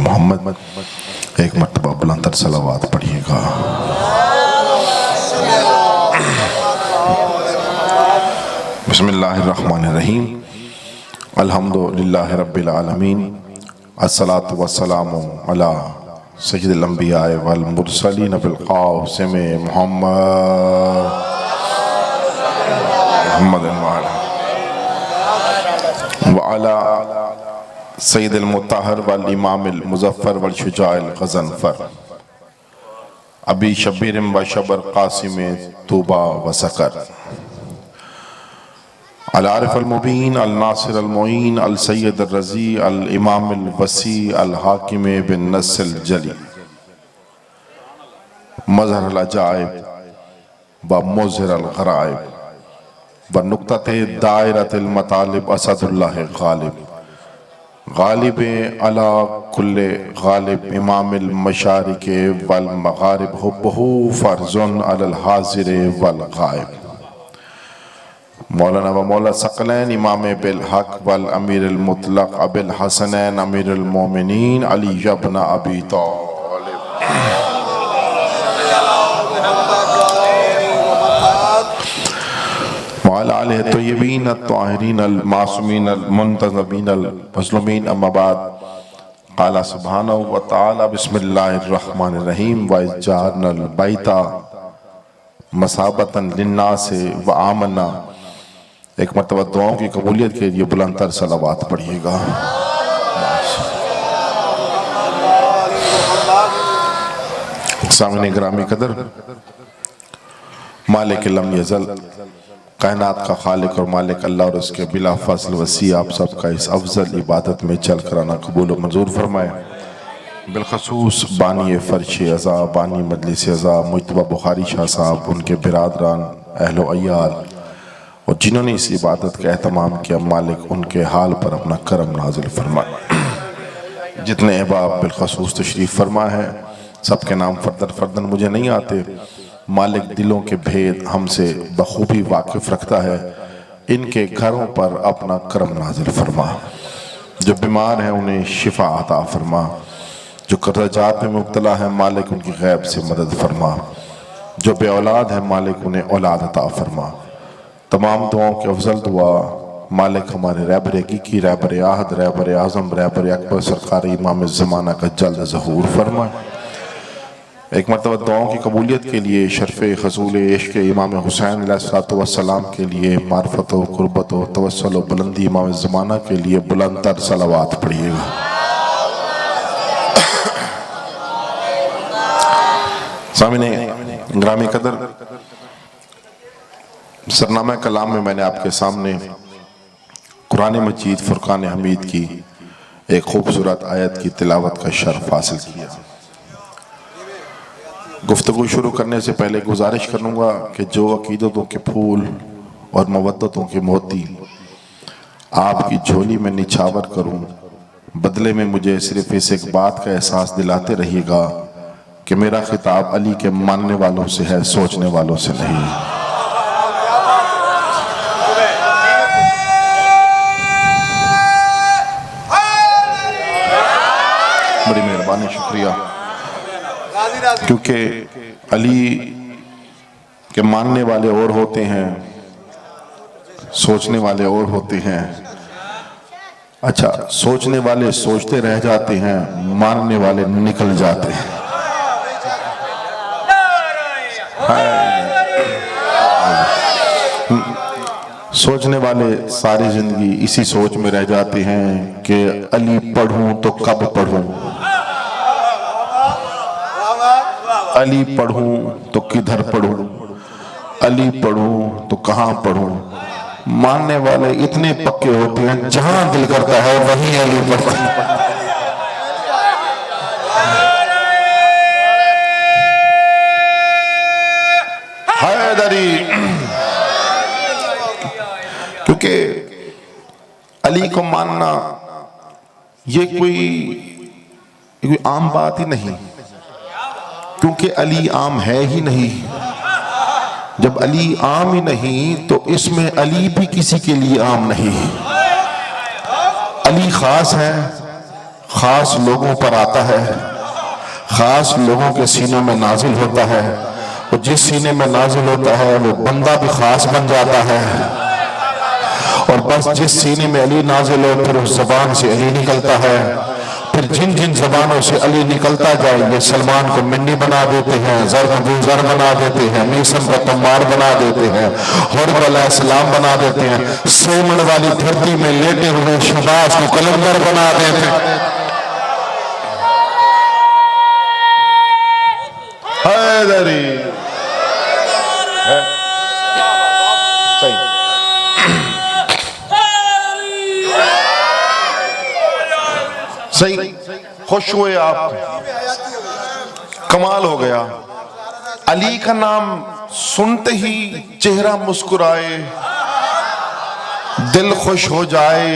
मोहम्मद। एक मरतबा बुलंद सलावत पढ़िएगा। बिस्मिल्लाहिर्रहमानिर्रहीम। अल्हम्दुलिल्लाहि रब्बिल आलमीन। अस्सलातु वस्सलामु अला सय्यिदिल अंबिया वल मुरसलीन बिल क़ासिम मुहम्मद व अला सय्यिदिल मुत्तहर वल इमामिल मुज़फ़्फ़र वल शुजाइल ग़ज़नफ़र अबी शब्बीर व शबर क़ासिम तूबा व सकर अल आरिफ़ अल मुबीन अल नासिर अल मुईन अल सय्यद अल रज़ी अल इमाम अल वसी अल हाकिम बिन नस्ल जली मज़हर अल अजाइब व मुज़हिर अल ग़राइब व नुक़्तते दायरतिल मतालिब असदुल्लाह ग़ालिब गालिब अला कुल्ले गालिब इमामिल मशारिक वल मगारिब हुब्बुहु फ़र्ज़ुन अलल हाज़िर वल गायब मौलाना व मौला सकलैन इमाम बिल हक वल अमीरुल मुतलक अबिल हसनैन अमीरुल मोमिनीन अली इब्न अबी तालिब वाला आलिहि तय्यबीन अत्ताहिरीन अल मासूमीन अल मुंतज़बीन अल मज़लूमीन अम्मा बाद क़ाला सुब्हानहु व तआला बिस्मिल्लाहिर्रहमानिर्रहीम व इज़ जअलनल बैता मसाबतन लिन्नासि व आमना। एक मरतबा दुआओं की कबूलियत के लिए बुलंदतर सलावत पढ़िएगा। सामने ग्रामी कदर मालिक लम यज़ल कायनात का खालिक और मालिक अल्लाह और उसके बिला फज़ल वसी आप सबका इस अफजल इबादत में चल कर आना कबूल व मंजूर फरमाए। बिलखसूस बानी फ़र्श अज़ा बानी मजलिस अज़ा मुज्तबा बुखारी शाह साहब, उनके बिरादरान अहलो अय्याल और जिन्होंने इस इबादत का एहतमाम किया, मालिक उनके हाल पर अपना करम नाजिल फरमाए। जितने अहबाब बिलखसूस तशरीफ़ फरमा है सबके नाम फर्दन फर्दन मुझे नहीं आते। मालिक दिलों के भेद हमसे बखूबी वाकिफ़ रखता है। इनके घरों पर अपना करम नाजिल फरमा। जो बीमार हैं उन्हें शिफा अता फरमा। जो कर्ज़ात में मुब्तला है मालिक उनकी गैब से मदद फरमा। जो बे औलाद है मालिक उन्हें औलाद अता फरमा। तमाम दुआओं की अफजल दुआ मालिक हमारे रहबर हकीकी, रहबर आहद, रहबर आज़म, रहबर अकबर सरकार इमाम ज़माना का जल्द ज़हूर फरमा। एक मरतबा दुआओं की कबूलियत के लिए शर्फ़े हसूल इश्क़ इमाम हुसैन अलैहिस्सलाम के लिए मार्फत व क़ुर्बत व तवस्सुल व बुलंदी इमाम ज़माना के लिए बुलंदतर सलावत पढ़िएगा। सामने ग्रामी कदर सरनामा कलाम में मैंने आपके सामने कुरान मजीद फुरक़ान हमीद की एक खूबसूरत आयत की तिलावत का शर्फ हासिल किया। गुफ्तगू शुरू करने से पहले गुजारिश करूँगा कि जो अकीदतों के फूल और मवद्दतों के मोती आपकी झोली में निछावर करूँ, बदले में मुझे सिर्फ इस एक बात का एहसास दिलाते रहिएगा कि मेरा खिताब अली के मानने वालों से है, सोचने वालों से नहीं। बड़ी मेहरबानी, शुक्रिया। क्योंकि अली के मानने वाले और होते हैं, सोचने वाले और होते हैं। अच्छा, सोचने वाले सोचते रह जाते हैं, मानने वाले निकल जाते हैं। सोचने वाले सारी जिंदगी इसी सोच में रह जाते हैं कि अली पढ़ूं तो कब पढ़ूं, अली पढ़ूं तो किधर पढ़ूं, अली पढ़ूं तो कहां पढ़ूं। मानने वाले इतने पक्के होते हैं जहां दिल करता है वहीं अली पढ़ते हैं। हैदरी, क्योंकि अली को मानना ये कोई आम बात ही नहीं। क्योंकि अली आम है ही नहीं। जब अली आम ही नहीं तो इसमें अली भी किसी के लिए आम नहीं। अली खास है, खास लोगों पर आता है, खास लोगों के सीनों में नाजिल होता है। और जिस सीने में नाजिल होता है वो बंदा भी खास बन जाता है। और बस जिस सीने में अली नाजिल हो फिर उस जबान से अली निकलता है। फिर जिन जिन जबानों से अली निकलता जाए ये सलमान को मिन्नी बना देते हैं, जर को गुलजार बना देते हैं, मीसम को तम्मार बना देते हैं, हुर्र अलैहिस्सलाम बना देते हैं, सेमण वाली धरती में लेटे हुए शहबाज को कलंदर बना देते हैं। हैदरी सही खुश हुए आप, कमाल हो गया। अली का नाम सुनते ही चेहरा मुस्कुराए, दिल खुश हो जाए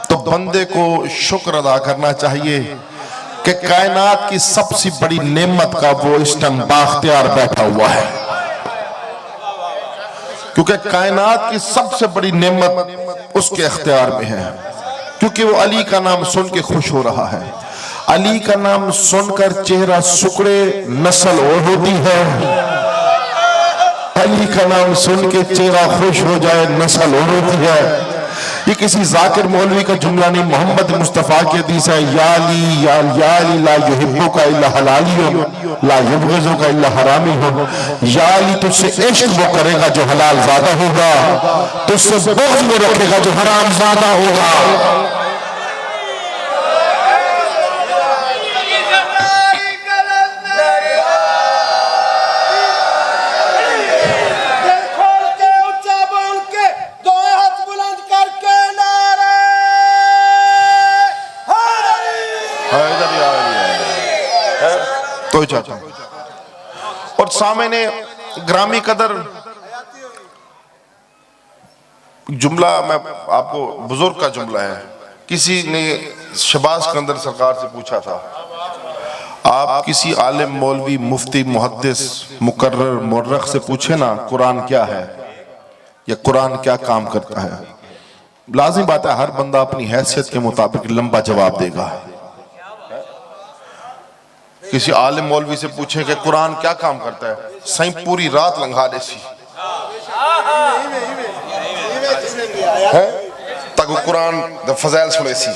तो बंदे को शुक्र अदा करना चाहिए कि कायनात की सबसे बड़ी नेमत का वो इस टाइम बाख्तियार बैठा हुआ है। क्योंकि कायनात की सबसे बड़ी नेमत उसके इख्तियार में है, क्योंकि वो अली का नाम सुन के खुश हो रहा है। अली का नाम सुनकर चेहरा सुकड़े नस्ल और होती है, अली का नाम सुन के चेहरा खुश हो जाए नस्ल और होती है। ये किसी जाकिर मौलवी का जुमला नहीं, मोहम्मद मुस्तफा की हदीस है, या अली ला युहिब्बुका इल्ला हलाली हो, ला युबग़िज़ुका इल्ला हरामी हो। या अली तुझसे इश्क वो करेगा जो हलाल ज़्यादा होगा, तुझसे बुग़्ज़ वो रखेगा जो हराम ज़्यादा होगा। तो चाहता हूं और सामने ग्रामी कदर जुमला, मैं आपको बुजुर्ग का जुमला है। किसी ने शहबाज सिकंदर सरकार से पूछा था, आप किसी आलिम मौलवी मुफ्ती मुहद्दिस मुकर्रर मुर्रख से पूछे ना कुरान क्या है या कुरान क्या काम करता है। लाजिम बात है हर बंदा अपनी हैसियत के मुताबिक लंबा जवाब देगा। किसी आलिम मौलवी से पूछे कि कुरान क्या काम करता है, सही पूरी रात लंघा दे सी तक कुरान द फज़ैल सुने सी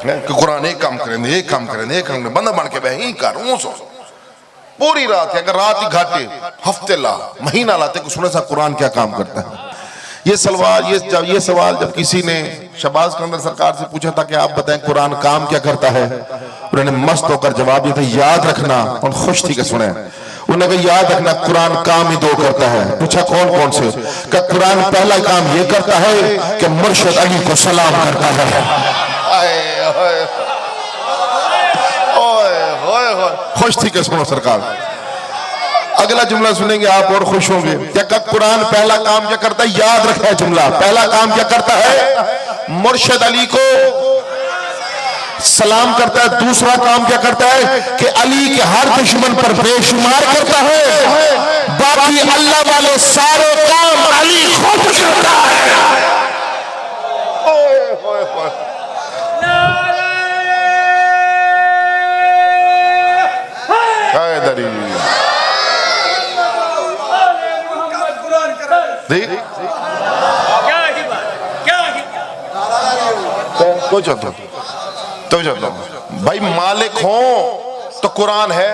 कि कुरान एक काम करें, एक काम करें, एक काम करें, बंदा बन के बह कर सो पूरी रात। अगर रात ही घाटे हफ्ते ला महीना लाते को सुने सा कुरान क्या काम करता है। ये सवाल जब किसी ने शहबाज सिकंदर सरकार से पूछा था कि आप बताएं कुरान काम क्या करता है, उन्होंने मस्त होकर जवाब दिया था, याद रखना। और खुश थी कि सुने, उन्होंने कहा याद रखना कुरान काम ही दो करता है। पूछा कौन कौन से, कि कुरान पहला काम ये करता है कि मुर्शिद अली को सलाम करता है। खुश थी कि सुनो सरकार। अगला जुमला सुनेंगे आप और खुश होंगे। क्या कुरान पहला काम क्या करता है, याद रखा है जुमला, पहला काम क्या करता है, मुर्शिद अली को सलाम करता है। दूसरा काम क्या करता है कि अली के हर दुश्मन पर बेशुमार करता है। बाकी अल्लाह वाले सारे काम अली खुद करता है। तो चाहता हूं भाई मालिक हो तो कुरान है,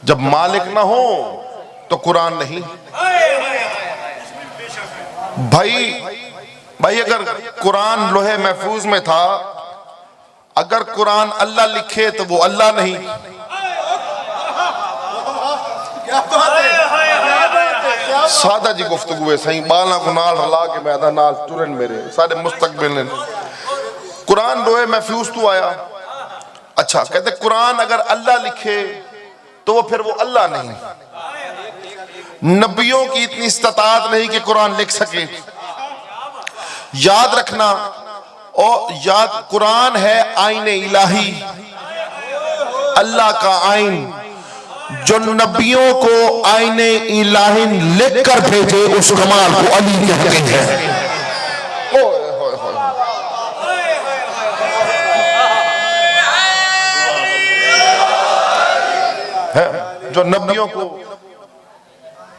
जब मालिक ना हो तो कुरान नहीं। भाई अगर कुरान लोहे महफूज में था, अगर कुरान अल्लाह लिखे तो वो अल्लाह नहीं। सादा जी गुफ्तगू है सही, बाला को नाल रला के मैदा नाल तुरन मेरे सारे मुस्तकबिल। कुरान लोहे महफूज तो आया, अच्छा कहते कुरान अगर अल्लाह लिखे तो वो फिर वो अल्लाह नहीं। नबियों की इतनी इस्तात नहीं कि कुरान लिख सके। याद रखना, और याद कुरान है आईने इलाही। अल्लाह का आइन जो नबियों को आईने इलाही लिख कर भेजे, उस कमाल को अली कहते हैं। जो नबियों को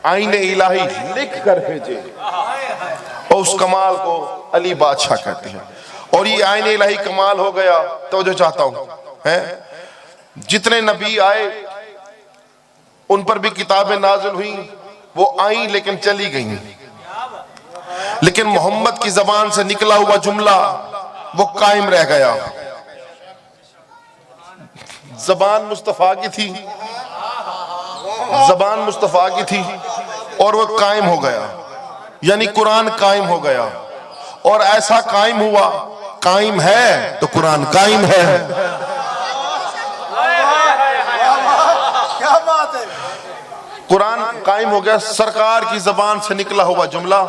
आईने इलाही लिख कर भेजे, और उस कमाल को अली बादशाह कहते हैं। और ये आईने इलाही कमाल हो गया। तो जो चाहता हूं है, जितने नबी आए उन पर भी किताबें नाज़िल हुई, वो आई लेकिन चली गई, लेकिन मोहम्मद की जबान से निकला हुआ जुमला वो कायम रह गया। जबान मुस्तफा की थी, जबान मुस्तफा की थी और वो कायम हो गया, यानी कुरान कायम हो गया। और ऐसा कायम हुआ, कायम है तो कुरान कायम है। कुरान कायम हो गया, सरकार की जबान से निकला हुआ जुमला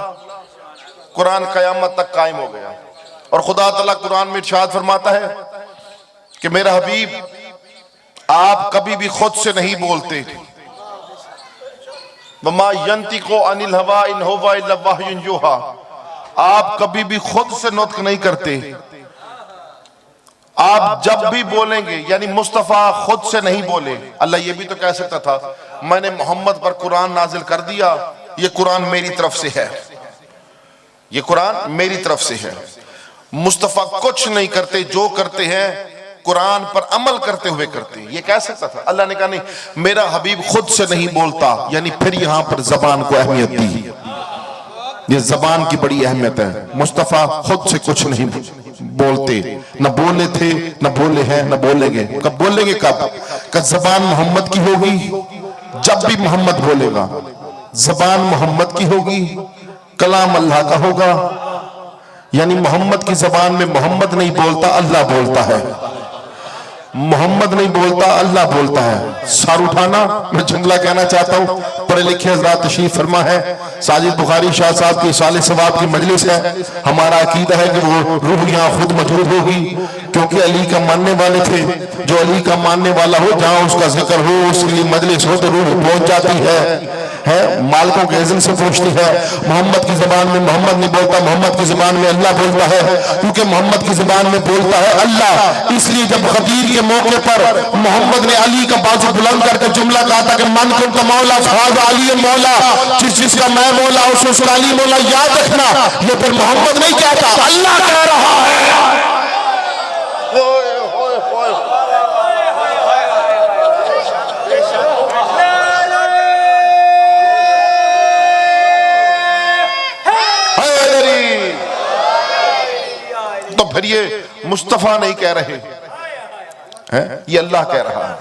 कुरान कयामत तक कायम हो गया। और खुदा तआला कुरान में इरशाद फरमाता है कि मेरा हबीब आप कभी भी खुद से नहीं बोलते, वमा यंतिकु अनिल हवा इन हुवा इल्ला वह्युन यूहा, आप कभी भी खुद से नुत्क नहीं करते। आप जब भी बोलेंगे, यानी मुस्तफा खुद से नहीं बोले। अल्लाह ये भी तो कह सकता था मैंने मोहम्मद पर कुरान नाजिल कर दिया, ये कुरान मेरी तरफ से है, ये कुरान मेरी तरफ से है। मुस्तफा कुछ नहीं करते, जो करते हैं कुरान पर अमल करते हुए करते हैं, ये कह सकता था। अल्लाह ने कहा नहीं, मेरा हबीब खुद से नहीं बोलता, यानी फिर यहां पर जबान को अहमियत दी। ये जबान की बड़ी अहमियत है। मुस्तफा खुद से कुछ नहीं बोलते, न बोले थे, न बोले हैं, न बोलेंगे। कब बोलेंगे? कब जबान मोहम्मद की होगी, जब भी मोहम्मद बोलेगा जबान मोहम्मद की होगी, कलाम अल्लाह का होगा। यानी मोहम्मद की जबान में मोहम्मद नहीं बोलता, अल्लाह बोलता है। मोहम्मद नहीं बोलता, अल्लाह बोलता है। सार उठाना, मैं जुमला कहना चाहता हूँ, पढ़े लिखे हज़रात तशरीफ फरमा है। साजिद बुखारी शाह साहब की साले सवाब की मजलिस है। हमारा अकीदा है कि वो रूह यहाँ खुद मौजूद होगी, क्योंकि अली का मानने वाले थे। जो अली का मानने वाला हो, जहाँ उसका जिक्र हो, उसकी मजलिस हो, तो रूह पहुंच जाती है। मालकों के इज़्न से पूछती है। मोहम्मद की ज़बान में मोहम्मद नहीं बोलता, मोहम्मद की ज़बान में अल्लाह बोलता है, क्योंकि मोहम्मद की ज़बान में बोलता है अल्लाह। इसलिए जब गदीर के मौके पर मोहम्मद ने अली का बाजू बुलंद करके जुमला कहा था कि मन कुन का मौला फाज़ अली मौला, जिसका मैं मौला उसका अली मौला, याद रखना। ये फिर मोहम्मद नहीं कहता, अल्लाह कह रहा है। तो फिर ये मुस्तफा नहीं कह रहे हैं, ये अल्लाह कह रहा है।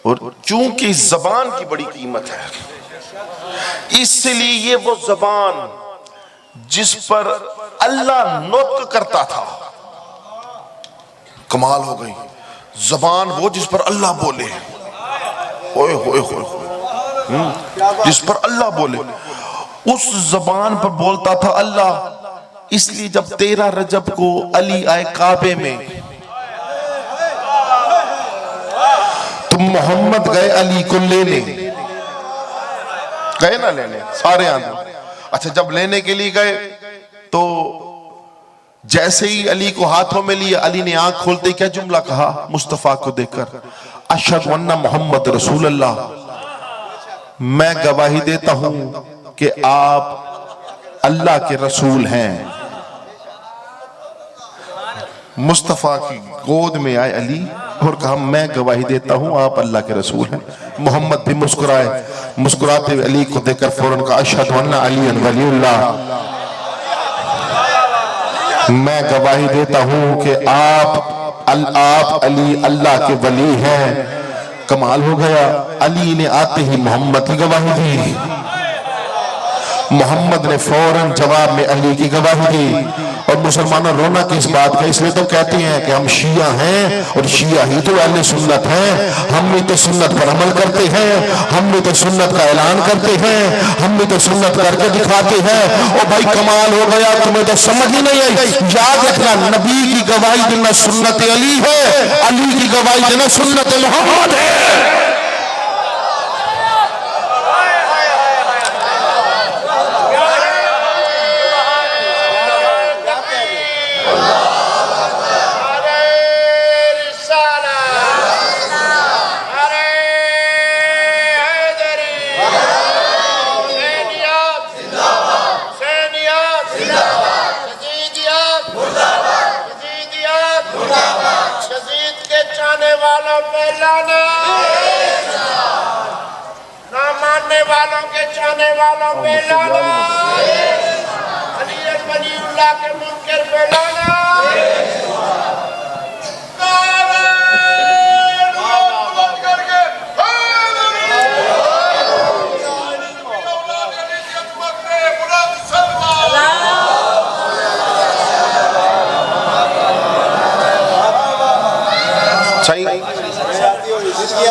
और चूंकि जबान की बड़ी कीमत है, इसलिए ये वो जबान जिस पर अल्लाह नुत्क करता था, कमाल हो गई। जबान वो जिस पर अल्लाह बोले, ओए होए होए, जिस पर अल्लाह बोले, उस जबान पर बोलता था अल्लाह। इसलिए जब 13 रजब को अली आए काबे में, तो मोहम्मद गए अली को लेने, गए ना लेने, सारे आदमी। अच्छा, जब लेने के लिए गए तो जैसे ही अली को हाथों में लिया, अली ने आंख खोलते क्या जुमला कहा मुस्तफा को देखकर, अशहदु अन्ना मोहम्मद रसूलुल्लाह, मैं गवाही देता हूं कि आप अल्लाह के रसूल हैं। मुस्तफा की गोद में आए अली और कहा मैं गवाही देता हूं आप अल्लाह के रसूल हैं। मोहम्मद भी मुस्कुराए, मुस्कुराते हुए अली को देखकर फौरन कहा अशहदु अन्ना अलिय्यन वलीउल्लाह, मैं गवाही देता हूं कि आप अली अल्लाह के वली हैं। कमाल हो गया। अली ने आते ही मोहम्मद की गवाही दी, मोहम्मद ने फौरन जवाब में अली की गवाही दी, और मुसलमानों रोना किस बात का, इसलिए तो कहते हैं कि हम शिया हैं और शिया ही तो अहले सुन्नत हैं। हम भी तो सुन्नत पर अमल करते हैं, हम भी तो सुन्नत का ऐलान करते हैं, हम भी तो सुन्नत करके दिखाते हैं। ओ भाई कमाल हो गया, तुम्हें तो समझ ही नहीं आई। याद रखना, नबी की गवाही देना सुन्नत अली है, अली की गवाही देना सुन्नत मोहम्मद है। वालों के चाहने वालों पे लाना, अली वलीउल्लाह के मुनकर पे लाना।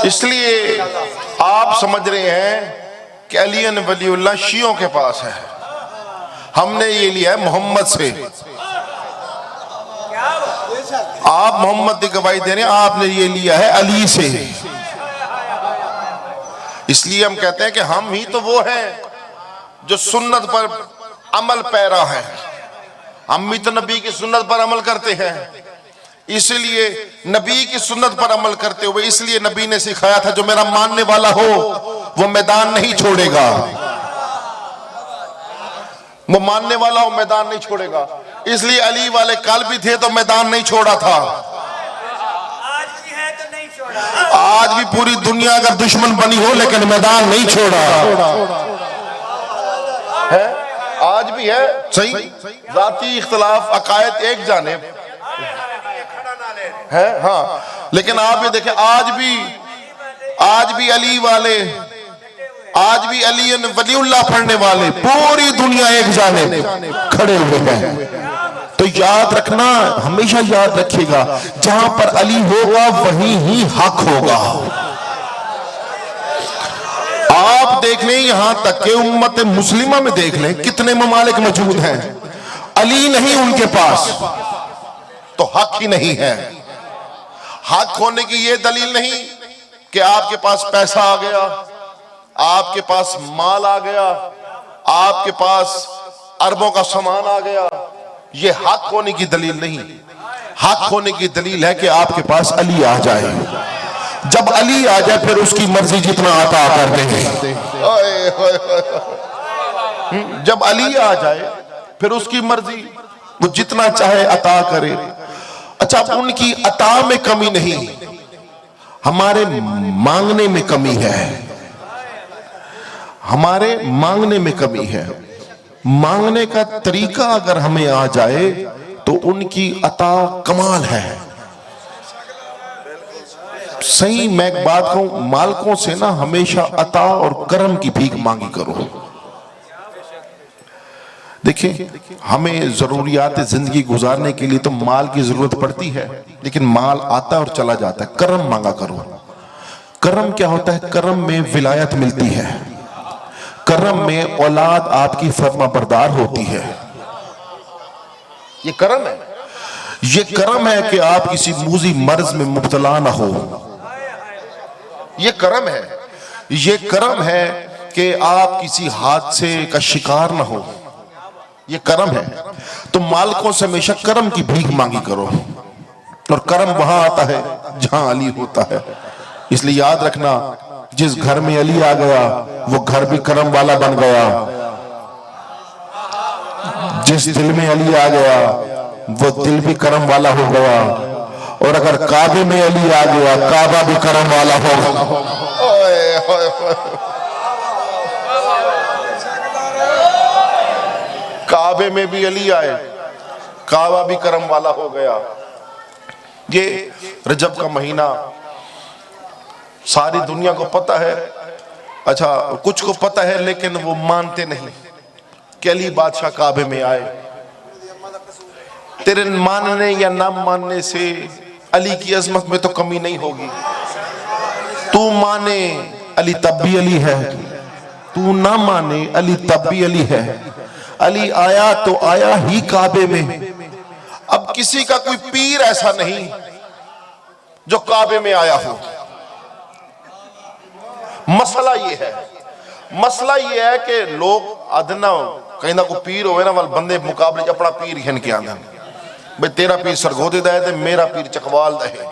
इसलिए आप समझ रहे हैं कि अली वलीउल्लाह शियों के पास है, हमने ये लिया है मोहम्मद से। आप मोहम्मद की गवाही दे रहे हैं, आपने ये लिया है अली से। इसलिए हम कहते हैं कि हम ही तो वो हैं जो सुन्नत पर अमल पैरा है। हम भी तो नबी की सुन्नत पर अमल करते हैं, इसलिए नबी की सुन्नत पर अमल करते हुए इसलिए नबी ने सिखाया था, जो मेरा मानने वाला हो वो मैदान नहीं छोड़ेगा, वो मानने वाला हो मैदान नहीं छोड़ेगा। इसलिए अली वाले कल भी थे तो मैदान नहीं छोड़ा था, आज भी है तो नहीं छोड़ा। आज भी पूरी दुनिया अगर दुश्मन बनी हो लेकिन मैदान नहीं छोड़ा है, आज भी है। सही जाती इख्तलाफ अकायद एक जानिब है, हाँ, लेकिन आप ये देखें आज भी अली वाले, आज भी अली वलीउल्लाह पढ़ने वाले पूरी दुनिया एक जाने खड़े हुए हैं। तो याद रखना, हमेशा याद रखिएगा, जहां पर अली होगा वहीं ही हक होगा। आप देख लें यहां तक के उम्मत मुस्लिमा में देख लें कितने ममालिक मौजूद हैं, अली नहीं उनके पास तो हक ही नहीं है। हक होने की यह दलील नहीं कि आपके पास पैसा आ गया, आपके पास माल आ गया, आपके पास अरबों का सामान आ गया, यह हक होने की दलील नहीं। हक होने की दलील है कि आपके पास अली आ जाए। जब अली आ जाए फिर उसकी मर्जी जितना अता कर देंगे। जब अली आ जाए फिर उसकी मर्जी, वो जितना चाहे अता करे। अच्छा, उनकी अता में कमी नहीं, हमारे मांगने में कमी है, हमारे मांगने में कमी है। मांगने का तरीका अगर हमें आ जाए तो उनकी अता कमाल है। सही मैं एक बात कहूं, मालिकों से ना हमेशा अता और करम की भीख मांगी करो। देखिए, हमें जरूरियात जिंदगी गुजारने के लिए तो माल की जरूरत पड़ती है, लेकिन माल आता और चला जाता है। करम मांगा करो। करम क्या होता है? करम में विलायत मिलती है, करम में औलाद आपकी फर्मा बरदार होती है। ये करम है, ये करम है कि आप किसी मूजी मर्ज में मुब्तला ना हो। ये करम है, ये करम है कि आप किसी हादसे का शिकार ना हो। ये करम है। तो मालिकों से हमेशा करम की भीख मांगी करो, और करम वहां आता है जहां अली होता है। इसलिए याद रखना, जिस घर में अली आ गया वो घर भी करम वाला बन गया, जिस दिल में अली आ गया वो दिल भी करम वाला हो गया, और अगर काबे में अली आ गया काबा भी करम वाला होगा। काबे में भी अली आए, काबा भी करम वाला हो गया। ये रजब का महीना सारी दुनिया को पता है। अच्छा, कुछ को पता है लेकिन वो मानते नहीं कि अली बादशाह काबे में आए। तेरे मानने या ना मानने से अली की अजमत में तो कमी नहीं होगी। तू माने अली तब भी अली है, तू ना माने अली तब भी अली है। अली आया तो आया ही काबे में। अब किसी का कोई पीर ऐसा नहीं जो काबे में आया हो। मसला ये है, मसला ये है कि लोग अदना कहीं ना कोई पीर होवे ना वाल बंदे मुकाबले च अपना पीर घन के आंदे भाई तेरा पीर सरगोदे दा है ते मेरा पीर चकवाल दा है,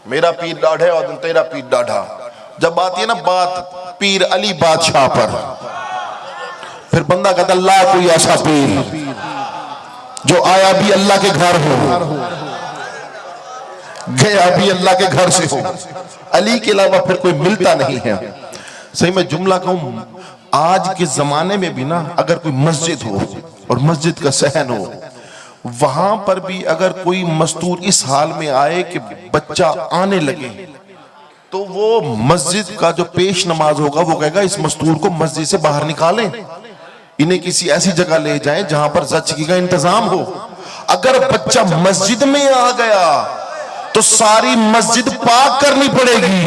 मेरा पीर डाढ़ा और तेरा पीर डाढ़ा। जब आती है ना बात पीर अली बादशाह पर, फिर बंदा कहता अल्लाह कोई ऐसा पीर जो आया भी अल्लाह के घर हो, गया भी अल्लाह के घर से हो। अली के अलावा फिर कोई मिलता नहीं है। सही मैं जुमला कहूं, आज के जमाने में भी ना अगर कोई मस्जिद हो और मस्जिद का सहन हो, वहां पर भी अगर कोई मस्तूर इस हाल में आए कि बच्चा आने लगे, तो वो मस्जिद का जो पेश नमाज होगा वो कहेगा इस मस्तूर को मस्जिद से बाहर निकालें, इन्हें किसी ऐसी जगह ले जाएं जहां पर जचगी का इंतजाम हो। अगर बच्चा मस्जिद में आ गया तो सारी मस्जिद पाक करनी पड़ेगी।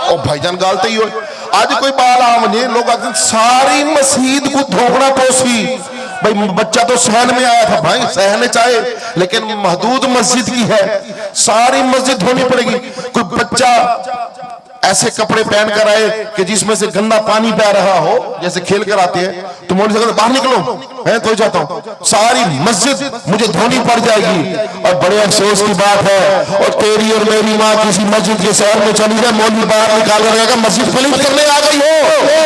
और भाईजान गालते ही हो, आज कोई बाल आ मुझे लोग आते सारी मस्जिद को धोखना पोसी। भाई बच्चा तो सहन में आया था, भाई सहने चाहे लेकिन महदूद मस्जिद की है, सारी मस्जिद धोनी पड़ेगी। कोई बच्चा ऐसे कपड़े पहन कर आए कि जिसमें से गंदा पानी बह रहा हो, जैसे खेल कर आते हैं, तो मौलवी से कहते बाहर निकलो, मैं तो जाता हूं, सारी मस्जिद मुझे धोनी पड़ जाएगी। और बड़े अफसोस की बात है, और तेरी और मेरी माँ किसी मस्जिद के शहर में चली जाए, मौलवी बाहर निकाल कर रहेगा मस्जिद पलीत करने आ गई हो।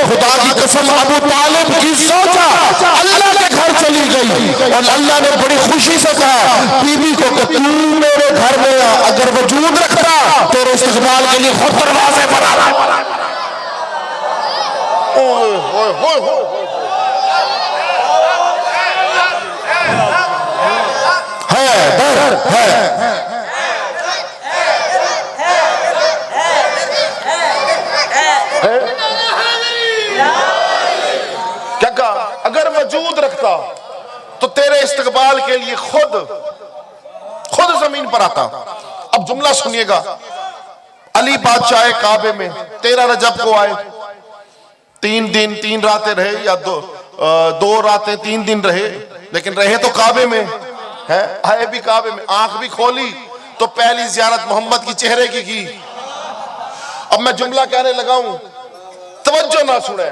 खुदा की कसम अबू तालिब की सोचा अल्लाह के घर चली गई और अल्लाह ने बड़ी खुशी से कहा बीबी को कि तू मेरे घर में आ, अगर वजूद रखता तेरे इस्तेमाल के लिए खुद दरवाजे पर आ रहा। क्या कहा? अगर वजूद रखता तो तेरे इस्तकबाल के लिए खुद जमीन पर आता। अब जुमला सुनिएगा, अली बादशाह काबे में 13 रजब को आए, 3 दिन 3 रातें रहे या 2 रातें 3 दिन रहे, लेकिन रहे तो काबे में है, आए भी काबे में। आंख भी खोली तो पहली जियारत मोहम्मद की चेहरे की। अब मैं जुमला कहने लगाऊं, तवज्जो ना सुने।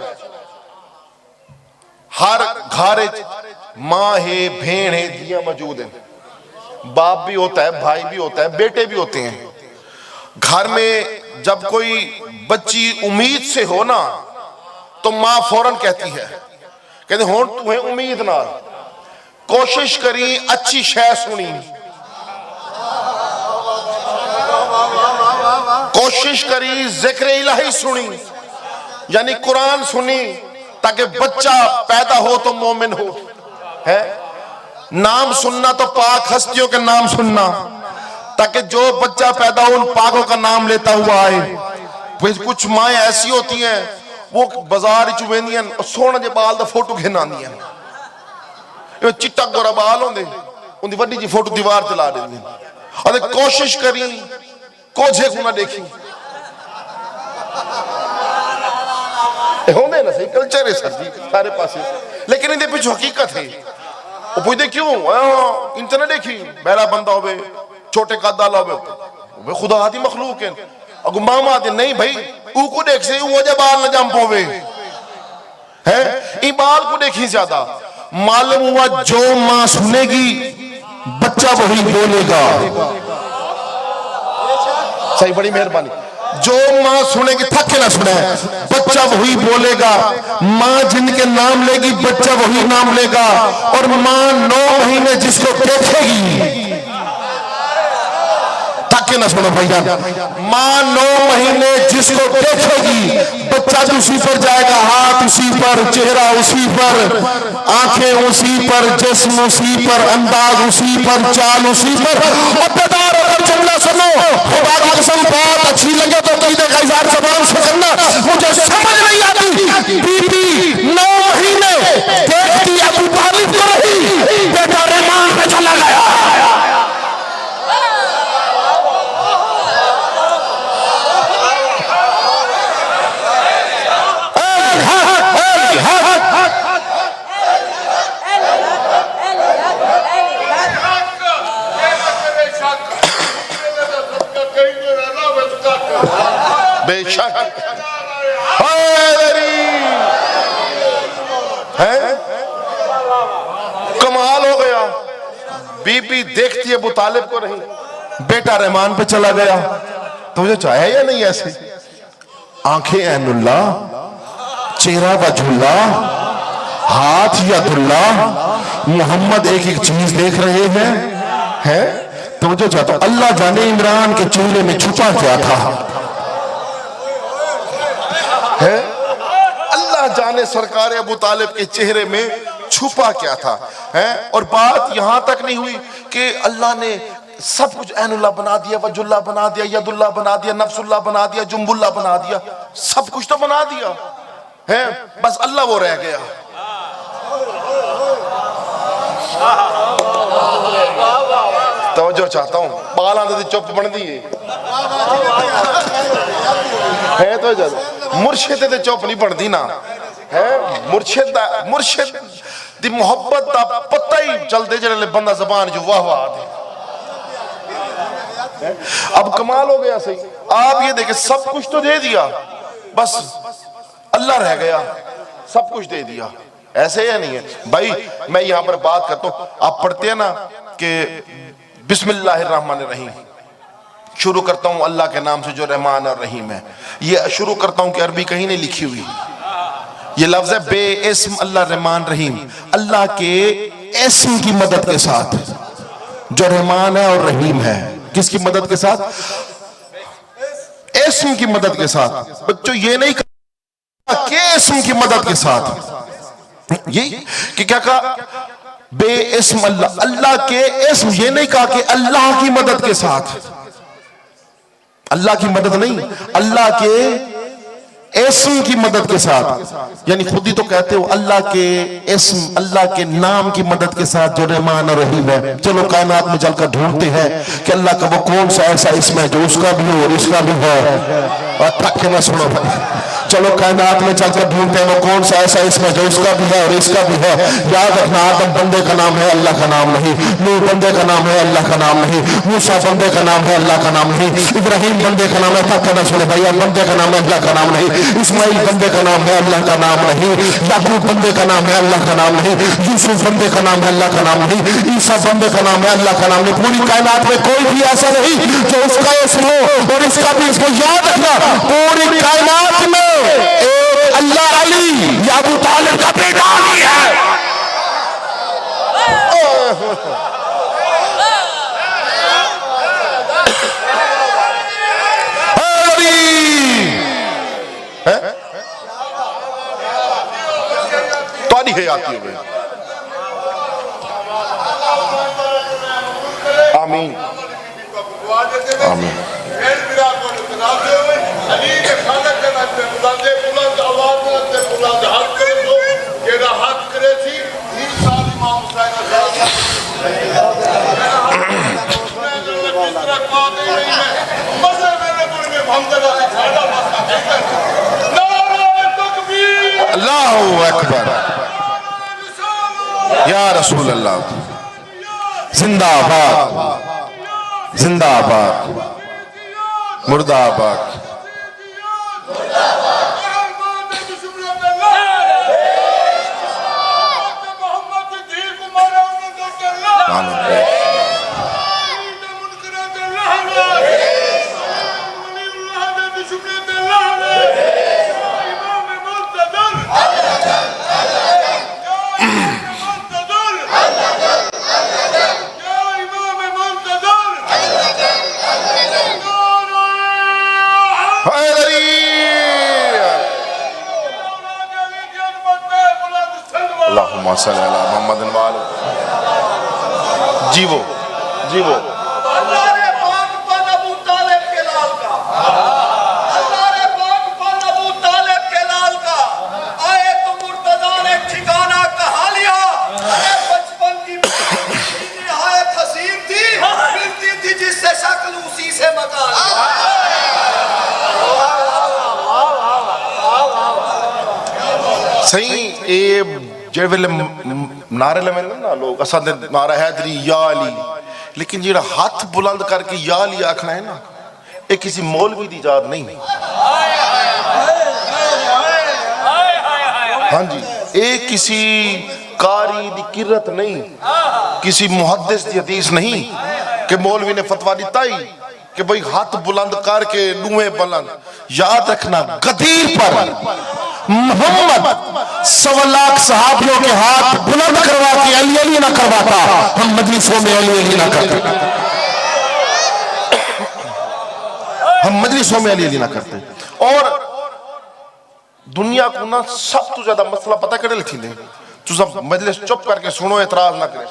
हर घर माँ है, भेड़ है, धिया मौजूद है, बाप भी होता है, भाई भी होता है, बेटे भी होते हैं। घर में जब कोई बच्ची उम्मीद से हो ना तो माँ फौरन कहती है, कहते हो तुम्हें उम्मीद ना, कोशिश करी अच्छी शय सुनी, कोशिश करी जिक्र इलाही सुनी, यानी कुरान सुनी, ताकि बच्चा पैदा हो तो मोमिन हो है। नाम सुनना तो पाक हस्तियों के नाम सुनना, ताकि जो बच्चा पैदा हो उन पाकों का नाम लेता हुआ आए। फिर कुछ माएँ ऐसी होती हैं वो बाजार चुवेंदियां सोने के बाल दा फोटो घिन आंदियां, चिट्टा गोरा बाल होंदे, उनकी वड्डी जी फोटो दीवार ते ला देंदे। और कोशिश करी कोझे को ना देखी, होंदे ना, सही कल्चर है सर जी सारे पासे, लेकिन इनके पीछे हकीकत है। वो पूछते क्यों इंटरनेट देखी, बहरा बंदा हो छोटे कद वाला हो, खुदा आदि मखलूक है, अगु मामा आते नहीं भाई ऊको देख से वो जब बाल न जम पोवे है, ई बाल को देखी ज्यादा। मालूम हुआ जो मां सुनेगी बच्चा वही बोलेगा। सही, बड़ी मेहरबानी। जो मां सुनेगी, थक के ना सुने, बच्चा वही बोलेगा। मां जिनके नाम लेगी बच्चा वही नाम लेगा। और मां 9 महीने जिसको देखेगी, थक के ना सुनो भैया, मां 9 महीने जिसको देखेगी बच्चा उसी पर जाएगा, हाथ उसी पर, चेहरा उसी पर, आंखें उसी पर, जिस्म उसी पर, अंदाज उसी पर, चाल उसी पर। और बेदार अगर जुमला सुनो, खुदा की कसम बात अच्छी लगे तो कीदे का इज़हार ज़बान से करना, मुझे समझ नहीं आती। बीबी 9 महीने देखती अबू तालिब बेशक हैदरी है। कमाल हो गया, बीबी देखती है अबू तालिब को नहीं, बेटा रहमान पे चला गया। तो मुझे चाहे या नहीं ऐसे? आंखें ऐनुल्ला, चेहरा वजहुल्ला, हाथ यदुल्ला, मोहम्मद एक एक चीज देख रहे हैं। तो मुझे चाहता हूं, अल्लाह जाने इमरान के चेहरे में छुपा क्या था, है? अल्लाह जाने सरकार अबू तालिब के चेहरे में छुपा क्या था, है? और बात यहां तक नहीं हुई कि अल्लाह ने सब कुछ ऐनुल्लाह बना दिया, वजुल्लाह बना दिया, यदुल्लाह बना दिया, नफ्सुल्लाह बना दिया, जुम्बुल्लाह बना दिया, सब कुछ तो बना दिया है, बस अल्लाह वो रह गया। तवज्जो चाहता हूं, पाला तो चुप बन दी है, तो मुर्शिद ते चुप नहीं बनती ना है। मुर्शिद दी मोहब्बत दा पता ही चलते जड़े बंदा जबान जो वाह वाह दे। अब कमाल हो गया सही, आप ये देखें सब कुछ तो दे दिया, बस अल्लाह रह गया, सब कुछ दे दिया। ऐसे या नहीं है भाई? मैं यहां पर बात करता हूं, आप पढ़ते हैं ना कि बिस्मिल्लाहिर्रहमानिर्रहीम, शुरू करता हूं अल्लाह के नाम से जो रहमान और रहीम है। ये शुरू करता हूं कि अरबी कहीं नहीं लिखी हुई, ये लफ्ज है बेइस्म अल्लाह रहमान रहीम, अल्लाह के इस्म की मदद के साथ, जो रहमान है और रहीम है। किसकी मदद के साथ? इस्म की मदद के साथ। बच्चों ये नहीं कहा कि इस्म की मदद के साथ, ये कि क्या कहा? बेइस्म अल्लाह, अल्लाह के इस्म, ये नहीं कहा कि अल्लाह की मदद के साथ, अल्लाह की मदद नहीं, अल्लाह के इस्म की मदद के साथ। यानी खुद ही तो कहते हो अल्लाह के इस्म, अल्लाह के नाम की मदद के साथ जो रहमान और रहीम है। चलो कायनात में चलकर ढूंढते हैं कि अल्लाह का वो कौन सा ऐसा इस्म है जो उसका भी हो और इसका भी हो। और थक के ना सुनो भाई, चलो कायनात में चलकर ढूंढते हैं वो कौन सा ऐसा इस्म है जो उसका भी है और इसका भी है। याद रखना, आदम बंदे का नाम है, अल्लाह का नाम नहीं। नूह बंदे का नाम है, अल्लाह का नाम नहीं। मूसा बंदे का नाम है, अल्लाह का नाम नहीं। इब्राहिम बंदे का नाम है, थक के ना सुने भैया, बंदे का नाम है, अल्लाह का नाम नहीं। इस्माइल बंदे का नाम है, अल्लाह का नाम नहीं। याकूब बंदे का नाम है, अल्लाह का नाम नहीं। यूसुफ बंदे का नाम है, अल्लाह का नाम नहीं। ईसा बंदे का नाम है, अल्लाह का नाम नहीं। पूरी कायनात में कोई भी ऐसा नहीं जो उसका इस्म हो और इसका भी। इसको याद रखना, पूरी कायनात में एक अल्लाह अली या अबू तालिब का बेटा अली है। ताली है आती है। आमीन आमीन। अल्लाहु अकबर, या रसूल अल्लाह, जिंदाबाद जिंदाबाद, मुर्दाबाद। जीवो जीवो सही। जे वेले नारे लवे ना लोग असा नारा हैदरी या अली, लेकिन जेड़ा हाथ बुलंद करके या अली आखना है ना, ये किसी मौलवी दी इजाजत नहीं। हाँ जी, एक किसी कारी दी किरत नहीं, किसी मुहद्दिस दी हदीस नहीं कि मौलवी ने फतवा दिता ही कि भाई हाथ बुलंद करके दुए बुलंद। याद रखना, गदीर पर मोहम्मद 1.25 लाख सहाबियों के हाथ बुलंद करवा के अली अली ना करवाता, हम मजलिसों में अली अली ना करते, हम मजलिसों में अली अली ना करते। और दुनिया को ना सब तो ज्यादा मसला पता करे लिखी ने, तू सब मजलिस चुप करके सुनो, एतराज ना करे।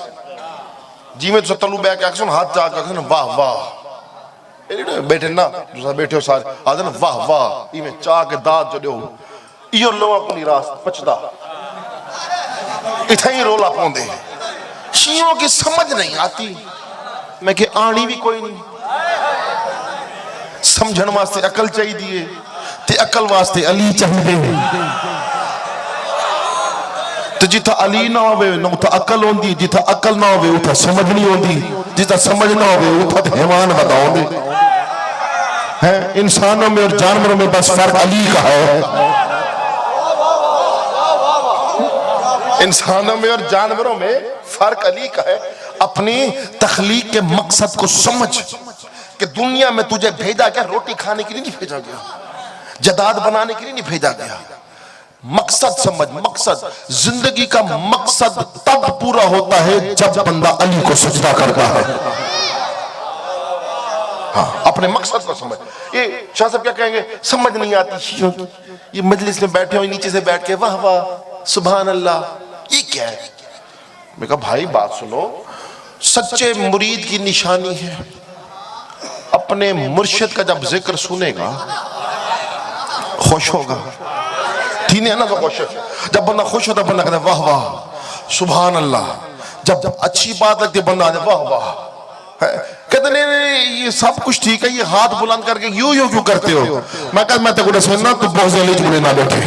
जिमें तुम तलू बैठ के सुन, हाथ जाकर सुन, वाह वाह बैठे ना, तुम बैठे हो सारे आदे ना वाह वाह, इमें चाह के दाद जो दो यो लोगों को निराश पचदा, इतना ही रोला पाउंदे। शियों की समझ नहीं आती, मैं कि आनी भी कोई नहीं, समझण वास्ते अकल चाहिए ते अकल वास्ते अली चाहिए। तो जिथा अली ना होवे ना उथा अकल होंदी, जिथा अकल ना होवे उथा समझ नहीं होंदी, जिथा समझ ना होवे उथा हैवान बताओगे। है इंसानों में और जानवरों में बस फर्क अली का है, इंसानों में और जानवरों में फर्क अली का है। अपनी तख्लीक के मकसद को समझ कि दुनिया में तुझे भेजा गया रोटी खाने के लिए नहीं भेजा गया, जदाद बनाने के लिए नहीं भेजा गया। मकसद समझ, मकसद जिंदगी का मकसद तब पूरा होता है जब बंदा अली को सजदा करता है। हाँ, अपने मकसद को समझ। ये शाह साहब क्या कहेंगे, समझ नहीं आती शियों की, ये मजलिस में बैठे हो नीचे से बैठ के वाह वाह सुभान अल्लाह, ये क्या है? मैं कहा भाई बात सुनो, सच्चे मुरीद की निशानी है अपने मुर्शिद का जब जिक्र सुनेगा खुश होगा। ठीक है ना, तो खुश, जब बंदा खुश होता बंदा कहता वाह वाह सुभान अल्लाह, जब अच्छी बात लगती है बंदा वाह वाह। कहते नहीं ये सब कुछ ठीक है, ये हाथ बुलंद करके यूं क्यों करते हो? मैं कहता मैं तेरे को सुनना, तू बहुत जल्दी जुड़े ना बैठे,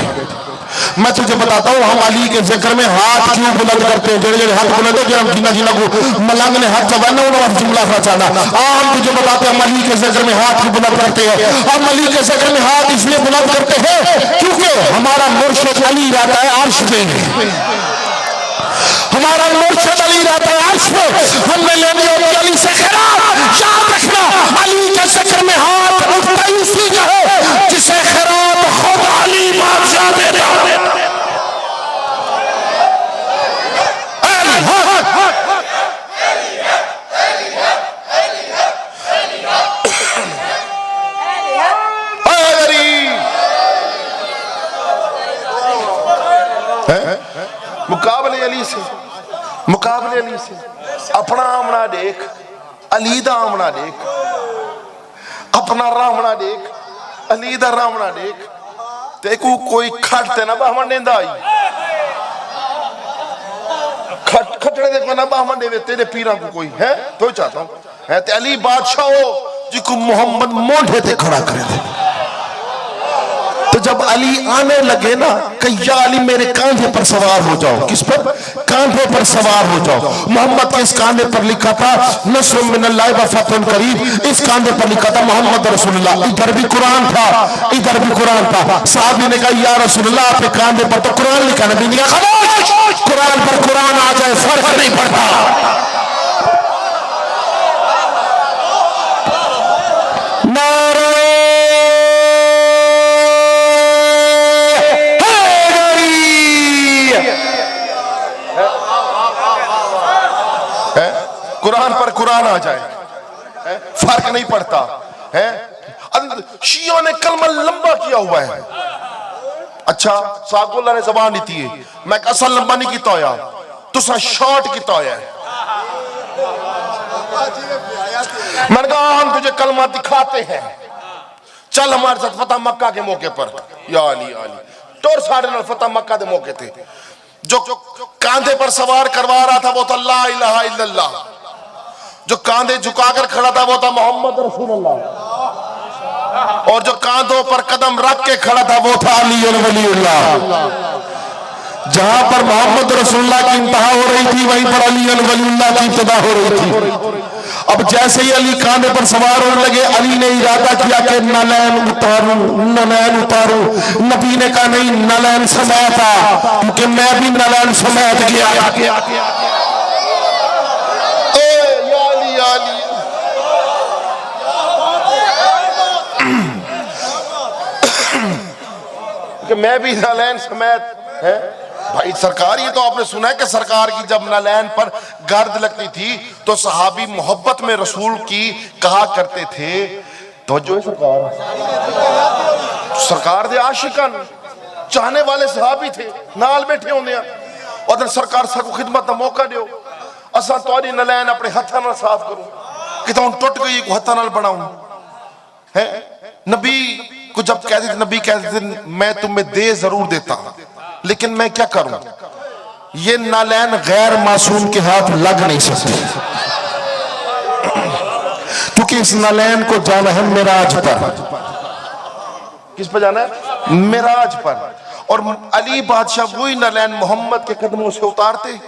मैं तुझे बताता हूँ हम अली के जिक्र में हाथ क्यों बुलंद करते हैं। जेड़े हाथ बुलंद हो जो जिना जिना को मलंग ने हाथ दबाना उन्होंने जुमला फसाना। हम तुझे बताते हैं हम अली के जिक्र में हाथ क्यों बुलंद करते हैं। हम अली के जिक्र में हाथ इसलिए बुलंद करते हैं क्योंकि हमारा मुर्शिद अली रहता है अर्श पे, हमारा मुर्शिद अली रहता है अर्श पे। हमने लेनी होगी अली से खैरात। याद रखना, अली के जिक्र में हाथ उठता ही उसी का है जिसे खैरात खुद अली बादशाह देता है। मुकाबले अली से अपना आमना देख, अली दा आमना देख, अपना रामना देख, अली दा रामना देख, ते को कोई खटते ना बाहमन देंदा आई खटड़े देखो ना बाहमन देवे तेरे पीरा को कोई है तो चाहता हूं है ते अली बादशाह हो जिको मोहम्मद मोढ़े ते खड़ा करे थे। तो जब अली आने लगे ना कि या अली मेरे कांधे पर सवार हो जाओ, किस पर? कांधे पर सवार हो जाओ। मोहम्मद के इस कांधे पर लिखा था नस्रुम मिनल्लाहि व फतहुन करीब, इस कांधे पर लिखा था मोहम्मद रसूलुल्लाह। इधर भी कुरान था, इधर भी कुरान था। साहबी ने कहा या रसूलुल्लाह आपके कांधे पर तो कुरान लिखा, नबी ने कहा खामोश, कुरान पर कुरान आ जाए फर्क नहीं पड़ता। कुरान पर कुरान आ जाए फर्क नहीं पड़ता है। शियों ने कलमा लंबा किया हुआ है। अच्छा सागुल्ला ने जबान दी है, मैं असल लंबा नहीं किया होया, तुसा शॉर्ट किया होया है। मैंने कहा हम तुझे कलमा दिखाते हैं, चल हमारे साथ फतह मक्का के मौके पर। या अली टोर साढ़े नाल फतह मक्का के मौके थे, जो कांधे पर सवार करवा रहा था वो था ला इलाहा इल्लल्लाह, जो कांधे झुकाकर खड़ा था वो था मोहम्मद रसूलुल्लाह, और जो कांधों पर कदम रख के खड़ा था वो था अली वलीउल्लाह। जहां पर मोहम्मद रसूलुल्लाह की इंतहा हो रही थी वहीं पर अली वलीउल्लाह की इब्तिदा हो रही थी। अब जैसे ही अली कांधे पर सवार होने लगे, अली ने इरादा किया कि नलैन उतारूं, नलैन उतारूं। नबी ने कहा नहीं, नलैन समेत आ, क्योंकि मैं भी नलैन समेत गया। कि मैं भी नलैन समेत है। भाई सरकार, ये तो आपने सुना है कि सरकार की जब नलैन पर गर्द लगती थी तो सहाबी मोहब्बत में रसूल की कहा करते थे, तो जो है सरकार दे आशिकन चाहने वाले सहाबी थे, नाल बैठे होंगे और सरकार सबको खिदमत का मौका दो, असा तोरी नलैन अपने हाथों नाल साफ करूं, कि तुम टुट गई हाथों नाल बनाऊं है। नबी को जब कहते थे, नबी कहते थे मैं तुम्हें दे जरूर देता, लेकिन मैं क्या करूं, ये नालैन गैर मासूम के हाथ लग नहीं सकते, क्योंकि इस नालैन को जाना है मिराज पर। किस पर जाना है? मिराज पर। और अली बादशाह वही नालैन मोहम्मद के कदमों से उतारते,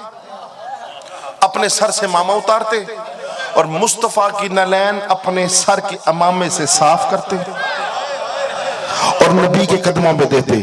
अपने सर से मामा उतारते, और मुस्तफा की नालैन अपने सर के अमामे से साफ करते और नबी के कदमों में देते।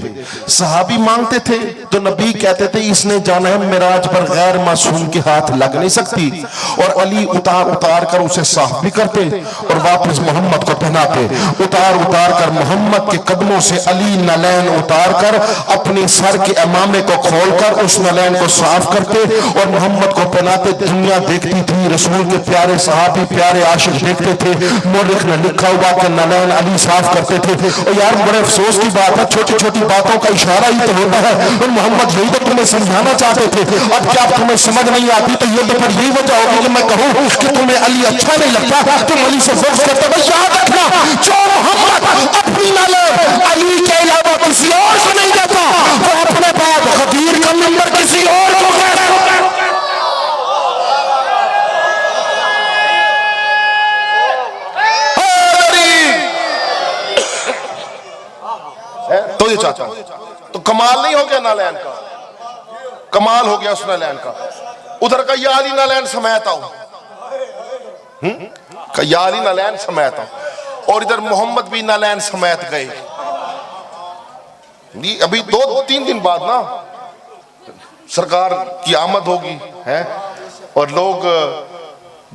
सहाबी मांगते थे तो नबी कहते थे इसने जाना है मिराज पर, गैर मासूम के हाथ लग नहीं सकती। और अली उतार उतार कर उसे साफ भी करते और वापस मोहम्मद को पहनाते। उतार उतार कर मोहम्मद के कदमों से अली नलैन उतार कर अपने सर के अमामे को खोलकर उस नलैन को साफ करते और मोहम्मद को पहनाते। दुनिया देखती थी, रसूल के प्यारे सहाबी प्यारे आशिक देखते थे। मुर्रिख ने लिखा हुआ कि नलैन अली साफ करते थे। और यार बड़े अफसोस की बात है, छोटी छोटी बातों का इशारा ही तो होता है। और मोहम्मद यही तो तुम्हें समझाना चाहते थे। अब क्या तुम्हें समझ नहीं आती तो ये तो फिर यही वजह होगी कि मैं कहूं कि तुम्हें अली अच्छा नहीं लगता, तुम अली से बुग़्ज़ करते हो। याद रखना, जो मोहम्मद अपनी नलैन अली के अलावा किसी और को नहीं देता, वो अपने बाद गदीर का नंबर किसी और को देता। तो ये चाहता हूं, तो कमाल नहीं हो गया नालैन का, कमाल हो गया उस नालैन का। उधर का या अली नालैन समेत आओ, या अली नालैन समेत आओ, और इधर मोहम्मद भी नालैन समेत गए। अभी 2-3 दिन बाद ना सरकार की आमद होगी है, और लोग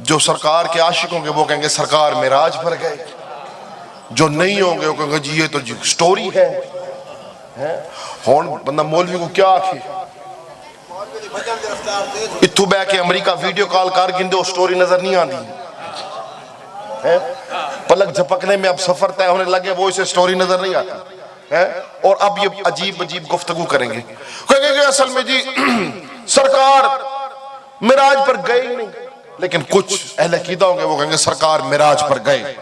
जो सरकार के आशिक होंगे वो कहेंगे सरकार मिराज पर गए, जो नहीं होंगे वो कहेंगे जी ये तो जी स्टोरी है। हुण बंदा मौलवी को क्या आखे, इत्थू बह के अमरीका वीडियो कॉल कर गिंदे स्टोरी नजर नहीं आती है। पलक झपकने में अब सफर तय होने लगे, वो इसे स्टोरी नजर नहीं आती है। और अब ये अजीब अजीब गुफ्तगू करेंगे, कहेंगे असल में जी सरकार मिराज पर गए ही नहीं, लेकिन कुछ अहले अकीदा होंगे वो कहेंगे सरकार मिराज पर गए,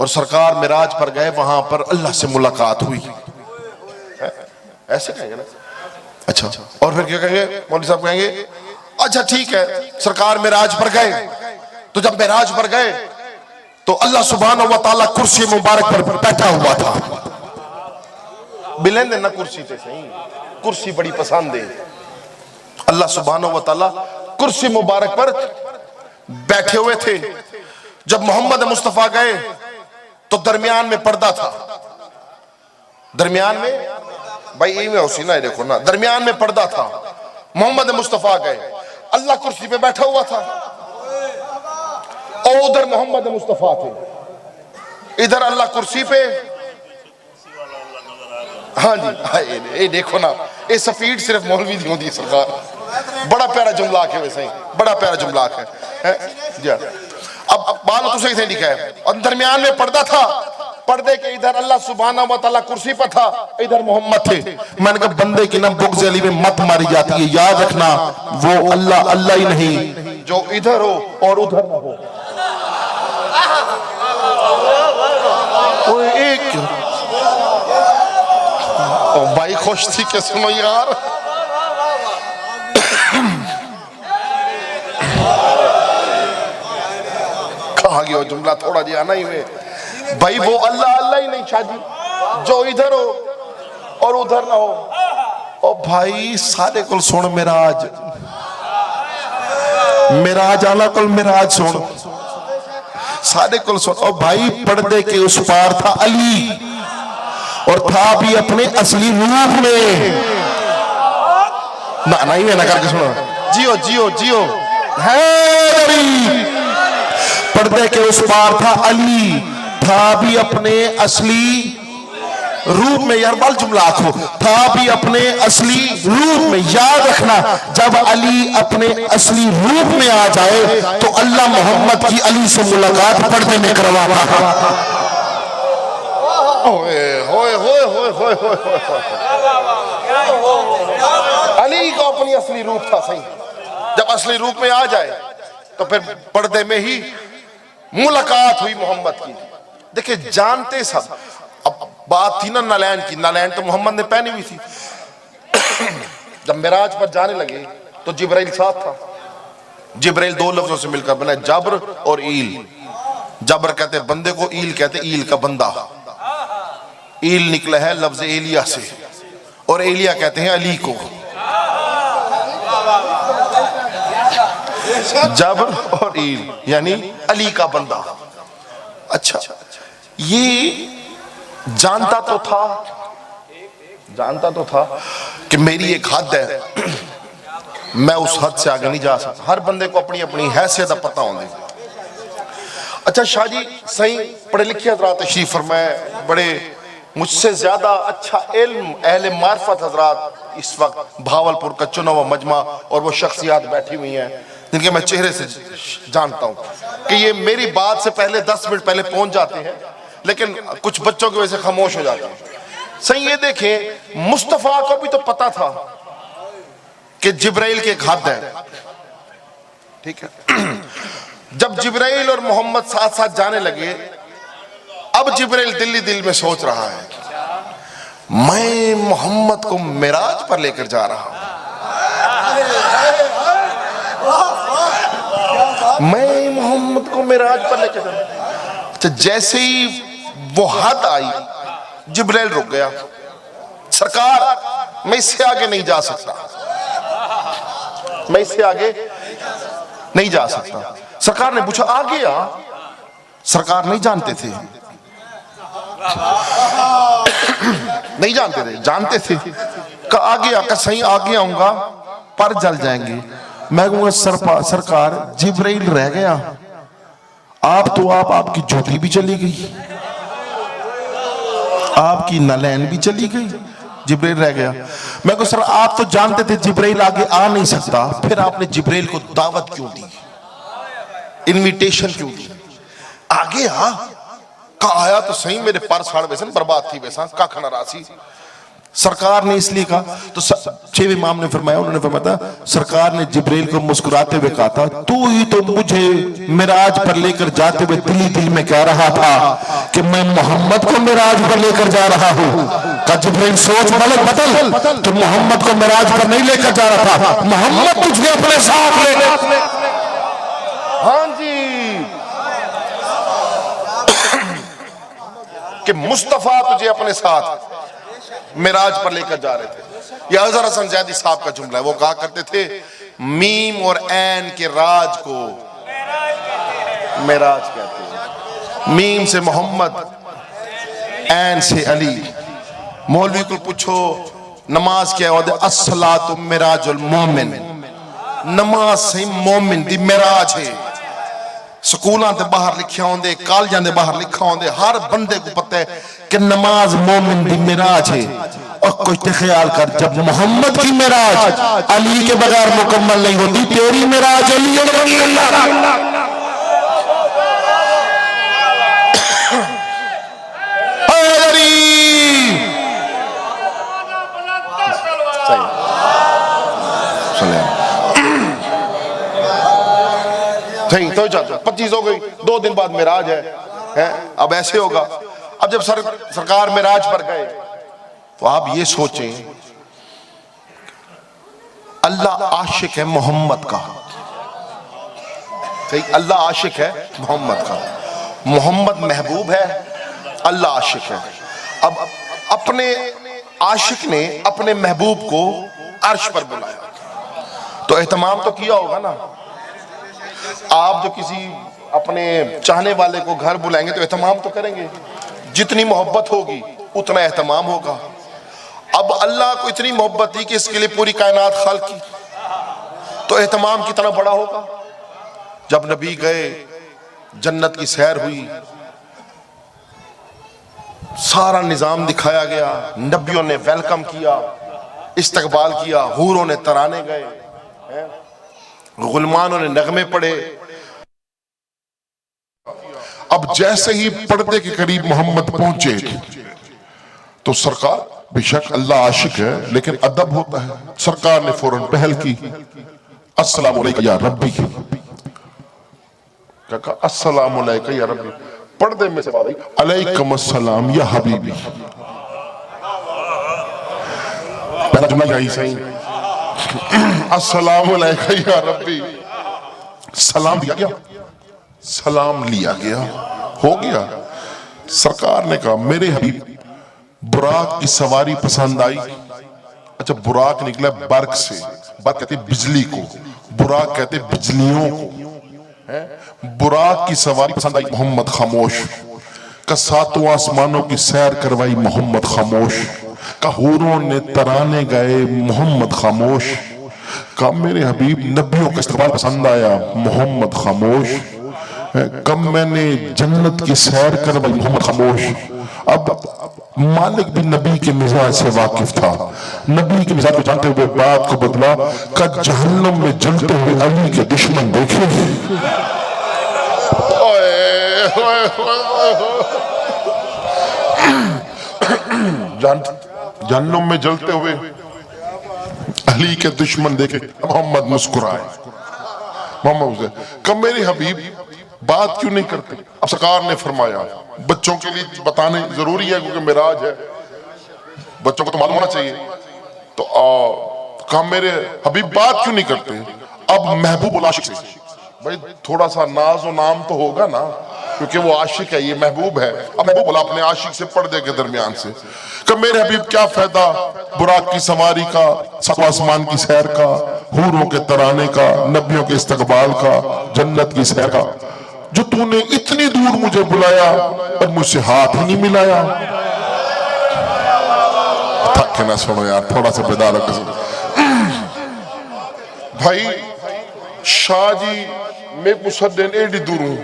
और सरकार मिराज पर गए, वहां पर अल्लाह से मुलाकात हुई, ऐसे कहेंगे ना। अच्छा, और फिर क्या कहेंगे मौलवी साहब, कहेंगे अच्छा ठीक है सरकार मिराज पर गए, तो जब मिराज पर गए तो अल्लाह सुब्हानहू व तआला कुर्सी मुबारक पर बैठा हुआ था। बिलेंद ना कुर्सी पे सही, कुर्सी बड़ी पसंद है। अल्लाह सुब्हानहू व तआला कुर्सी मुबारक पर बैठे हुए थे। जब मोहम्मद मुस्तफा गए तो दरमियान में पर्दा था, दरमियान में भाई यही में होसी ना, देखो ना, दरमियान में पर्दा था। मोहम्मद मुस्तफा गए, अल्लाह कुर्सी पे बैठा हुआ था और उधर मोहम्मद मुस्तफा थे, इधर अल्लाह कुर्सी पे। हाँ जी, ये देखो ना, ये स्पीड सिर्फ मौलवी दी होती सरकार। बड़ा प्यारा जुमला है वैसे ही, बड़ा प्यारा जुमला है जी। अब बाल तो सही लिखा है, और दरमियान में पर्दा था, पर्दे के इधर अल्लाह सुब्हानहू व तआला कुर्सी पर था, इधर मोहम्मद थे। मैंने कहा बंदे की ना बुग़्ज़ अली में मत मारी जाती है, याद रखना वो अल्लाह अल्लाह ही नहीं जो इधर हो और उधर ना हो। एक भाई खुश थी के सुनो यार, कहा गया जुमला थोड़ा जी आना ही में भाई, वो अल्लाह अल्लाह ही नहीं शादी, जो इधर हो और उधर ना हो, ओ भाई सारे कुल सुन मिराज मिराज आला कुल मिराज सुन सारे कुल सुन। ओ भाई पर्दे के उस पार था अली और था भी अपने असली रूप में। ना नहीं है ना करके सुनो, जियो जियो जियो है अली। पर्दे के उस पार था अली, था भी अपने असली रूप में। यार बाल जुमला आखो, था भी अपने असली रूप में। याद रखना, जब अली अपने असली रूप में आ जाए तो अल्लाह मोहम्मद की अली से मुलाकात पर्दे में करवाता। अली को अपनी असली रूप था सही, जब असली रूप में आ जाए तो फिर पर्दे में ही मुलाकात हुई मोहम्मद की। देखिए जानते सब, अब बात थी ना नालैन की, नालैन तो मोहम्मद ने पहनी हुई थी। जब मिराज पर जाने लगे तो जिब्राइल साथ था। जिब्राइल दो लफ्जों से मिलकर बना, जब्र और ईल। जब्र कहते बंदे को, ईल कहते ईल का बंदा। ईल निकला है लफ्ज एलिया से और एलिया कहते हैं अली को। जब्र और ईल यानी अली का बंदा। अच्छा, ये जानता तो था कि मेरी एक हद है, मैं उस हद से आगे नहीं जा सकता। हर बंदे को अपनी अपनी हैसियत पता होती। अच्छा शाह जी सही पढ़े लिखे हजरात तशरीफ फरमाए, बड़े मुझसे ज्यादा अच्छा इल्म अहले मार्फत हजरात इस वक्त भावलपुर का चुना हुआ मजमा और वो शख्सियात बैठी हुई हैं जिनके मैं चेहरे से जानता हूँ कि ये मेरी बात से पहले 10 मिनट पहले पहुंच जाते हैं, लेकिन कुछ बच्चों की वजह से खामोश हो जाते हैं। सही ये देखें, मुस्तफा को भी तो पता था कि जिब्राइल के एक हद है, ठीक है। जब जिब्राइल और मोहम्मद साथ साथ जाने लगे, अब जिब्राइल दिल्ली दिल में सोच रहा है, मैं मोहम्मद को मिराज पर लेकर जा रहा हूं, मैं मोहम्मद को मिराज पर लेकर जा रहा हूं। अच्छा जैसे ही वो हद आई, जिब्राइल रुक गया। सरकार मैं इससे आगे नहीं जा सकता, मैं इससे आगे नहीं जा सकता। सरकार ने पूछा आगे आ? सरकार नहीं जानते थे, नहीं जानते थे, जानते थे कि आगे आकर सही आगे आऊंगा पर जल जाएंगे। मैं कहूंगा सरकार जिब्राइल रह गया, आपकी झोटी भी चली गई, आपकी नालैन भी चली गई, जिब्राइल रह गया। मैं कहूं सर आप तो जानते थे जिब्राइल आगे आ नहीं सकता, फिर आपने जिब्राइल को दावत क्यों दी, इनविटेशन क्यों दी? आगे आ का आया तो सही, मेरे पर साड़ वैसे बर्बाद थी वैसा का खाना राशि। सरकार ने इसलिए कहा तो छह इमाम ने फरमाया, उन्होंने फरमाया सरकार ने जिब्राइल को मुस्कुराते हुए कहा था, तू ही तो मुझे मिराज पर लेकर जाते हुए दिली दिल में कह रहा था कि मैं मोहम्मद को मिराज पर लेकर जा रहा हूँ। का जिब्राइल सोच बदल, तो मोहम्मद को मिराज पर नहीं लेकर जा रहा था, मोहम्मद तुझे अपने साथ ले। हाँ जी, कि मुस्तफा तुझे अपने साथ मिराज पर लेकर जा रहे थे। यह अज़हर हसन ज़ैदी साहब का जुमला है, वो कहा करते थे मीम और ऐन के राज को मिराज कहते हैं। मीम से मोहम्मद, ऐन से अली। मौलवी को पूछो नमाज क्या होती है? अस्सलातु मिराजुल मोमिन, नमाज से मोमिन दी मिराज है। स्कूलों के बाहर लिखा होंगे, कॉलेजों के बाहर लिखा होंगे, हर बंदे को पता है कि नमाज मोमिन दी मिराज है। और कुछ तो ख्याल कर, जब मोहम्मद की मिराज अली के बगैर मुकम्मल नहीं होती, तेरी मिराज अली सही तो 25 हो गई, 2 दिन बाद मिराज है। अब ऐसे होगा, अब जब सरकार मिराज पर गए तो आप ये सोचें, अल्लाह आशिक है मोहम्मद का, सही, अल्लाह आशिक है मोहम्मद का, मोहम्मद महबूब है, अल्लाह आशिक है। अब अपने आशिक ने अपने महबूब को अर्श पर बुलाया तो एहतमाम तो किया होगा ना। आप जो किसी अपने चाहने वाले को घर बुलाएंगे तो एहतमाम तो करेंगे, जितनी मोहब्बत होगी उतना एहतमाम होगा। अब अल्लाह को इतनी मोहब्बत थी कि इसके लिए पूरी कायनात खाल की, तो एहतमाम कितना बड़ा होगा। जब नबी गए, जन्नत की सैर हुई, सारा निजाम दिखाया गया, नबियों ने वेलकम किया, इस्तकबाल किया, हूरों ने तराने गए, गुलमानों ने नगमे पढ़े। अब जैसे ही पर्दे के करीब मोहम्मद पहुंचे तो सरकार, बेशक अल्लाह आशिक है लेकिन अदब होता है, सरकार ने फौरन पहल की, अस्सलामु अलैका या रब्बी। क्या कहा? अस्सलामु अलैका या रब्बी। पर्दे में से बात आई, अलैकुम अस्सलाम या हबीबी। पहला जुमला यही सही, अस्सलामु अलैका या रब्बी। सलाम दिया गया, सलाम लिया गया, हो गया। सरकार ने कहा मेरे हबीब बुराक की सवारी पसंद आई। अच्छा, बुराक निकला बर्क से, बर्क कहते बिजली को, बुराक कहते बिजलियों को। बुराक की सवारी पसंद आई, मोहम्मद खामोश। का सातों आसमानों की सैर करवाई, मोहम्मद खामोश। का हूरों ने तराने गए, मोहम्मद खामोश। का मेरे हबीब नबियों का इस्तकबाल पसंद आया, मोहम्मद खामोश। कब मैंने जन्नत की सैर करवाई, मोहम्मद खामोश। अब मालिक भी नबी के मिजाज से वाकिफ था, नबी के मिजाज को जानते हुए बात को बदला। का जहन्नम में जलते हुए अली के दुश्मन देखे, जहन्नम में जलते हुए अली के दुश्मन देखे। मोहम्मद मुस्कुराए, मोहम्मद कब मेरे हबीब बात क्यों नहीं करते। अब सरकार ने फरमाया बच्चों के लिए बताने जरूरी है क्योंकि मिराज है, बच्चों को तो मालूम होना चाहिए। तो कहा मेरे हबीब बात क्यों नहीं करते। अब महबूब आशिक से भाई थोड़ा सा नाज और नाम तो होगा ना, क्योंकि वो आशिक है, ये महबूब है। अब महबूब बोला अपने आशिक से पर्दे के दरमियान से, कब मेरे हबीब क्या फायदा बुराक की सवारी का, सातवां आसमान की सैर का, हूरों के तराने का, नबियों के इस्तकबाल का, जन्नत की सैर का, जो तूने इतनी दूर मुझे बुलाया और मुझसे हाथ ही नहीं मिलाया। थक के ना सुनो यार, थोड़ा सा बेदार भाई। शाह जी मैं मुसद्दन एडी दूर हूं,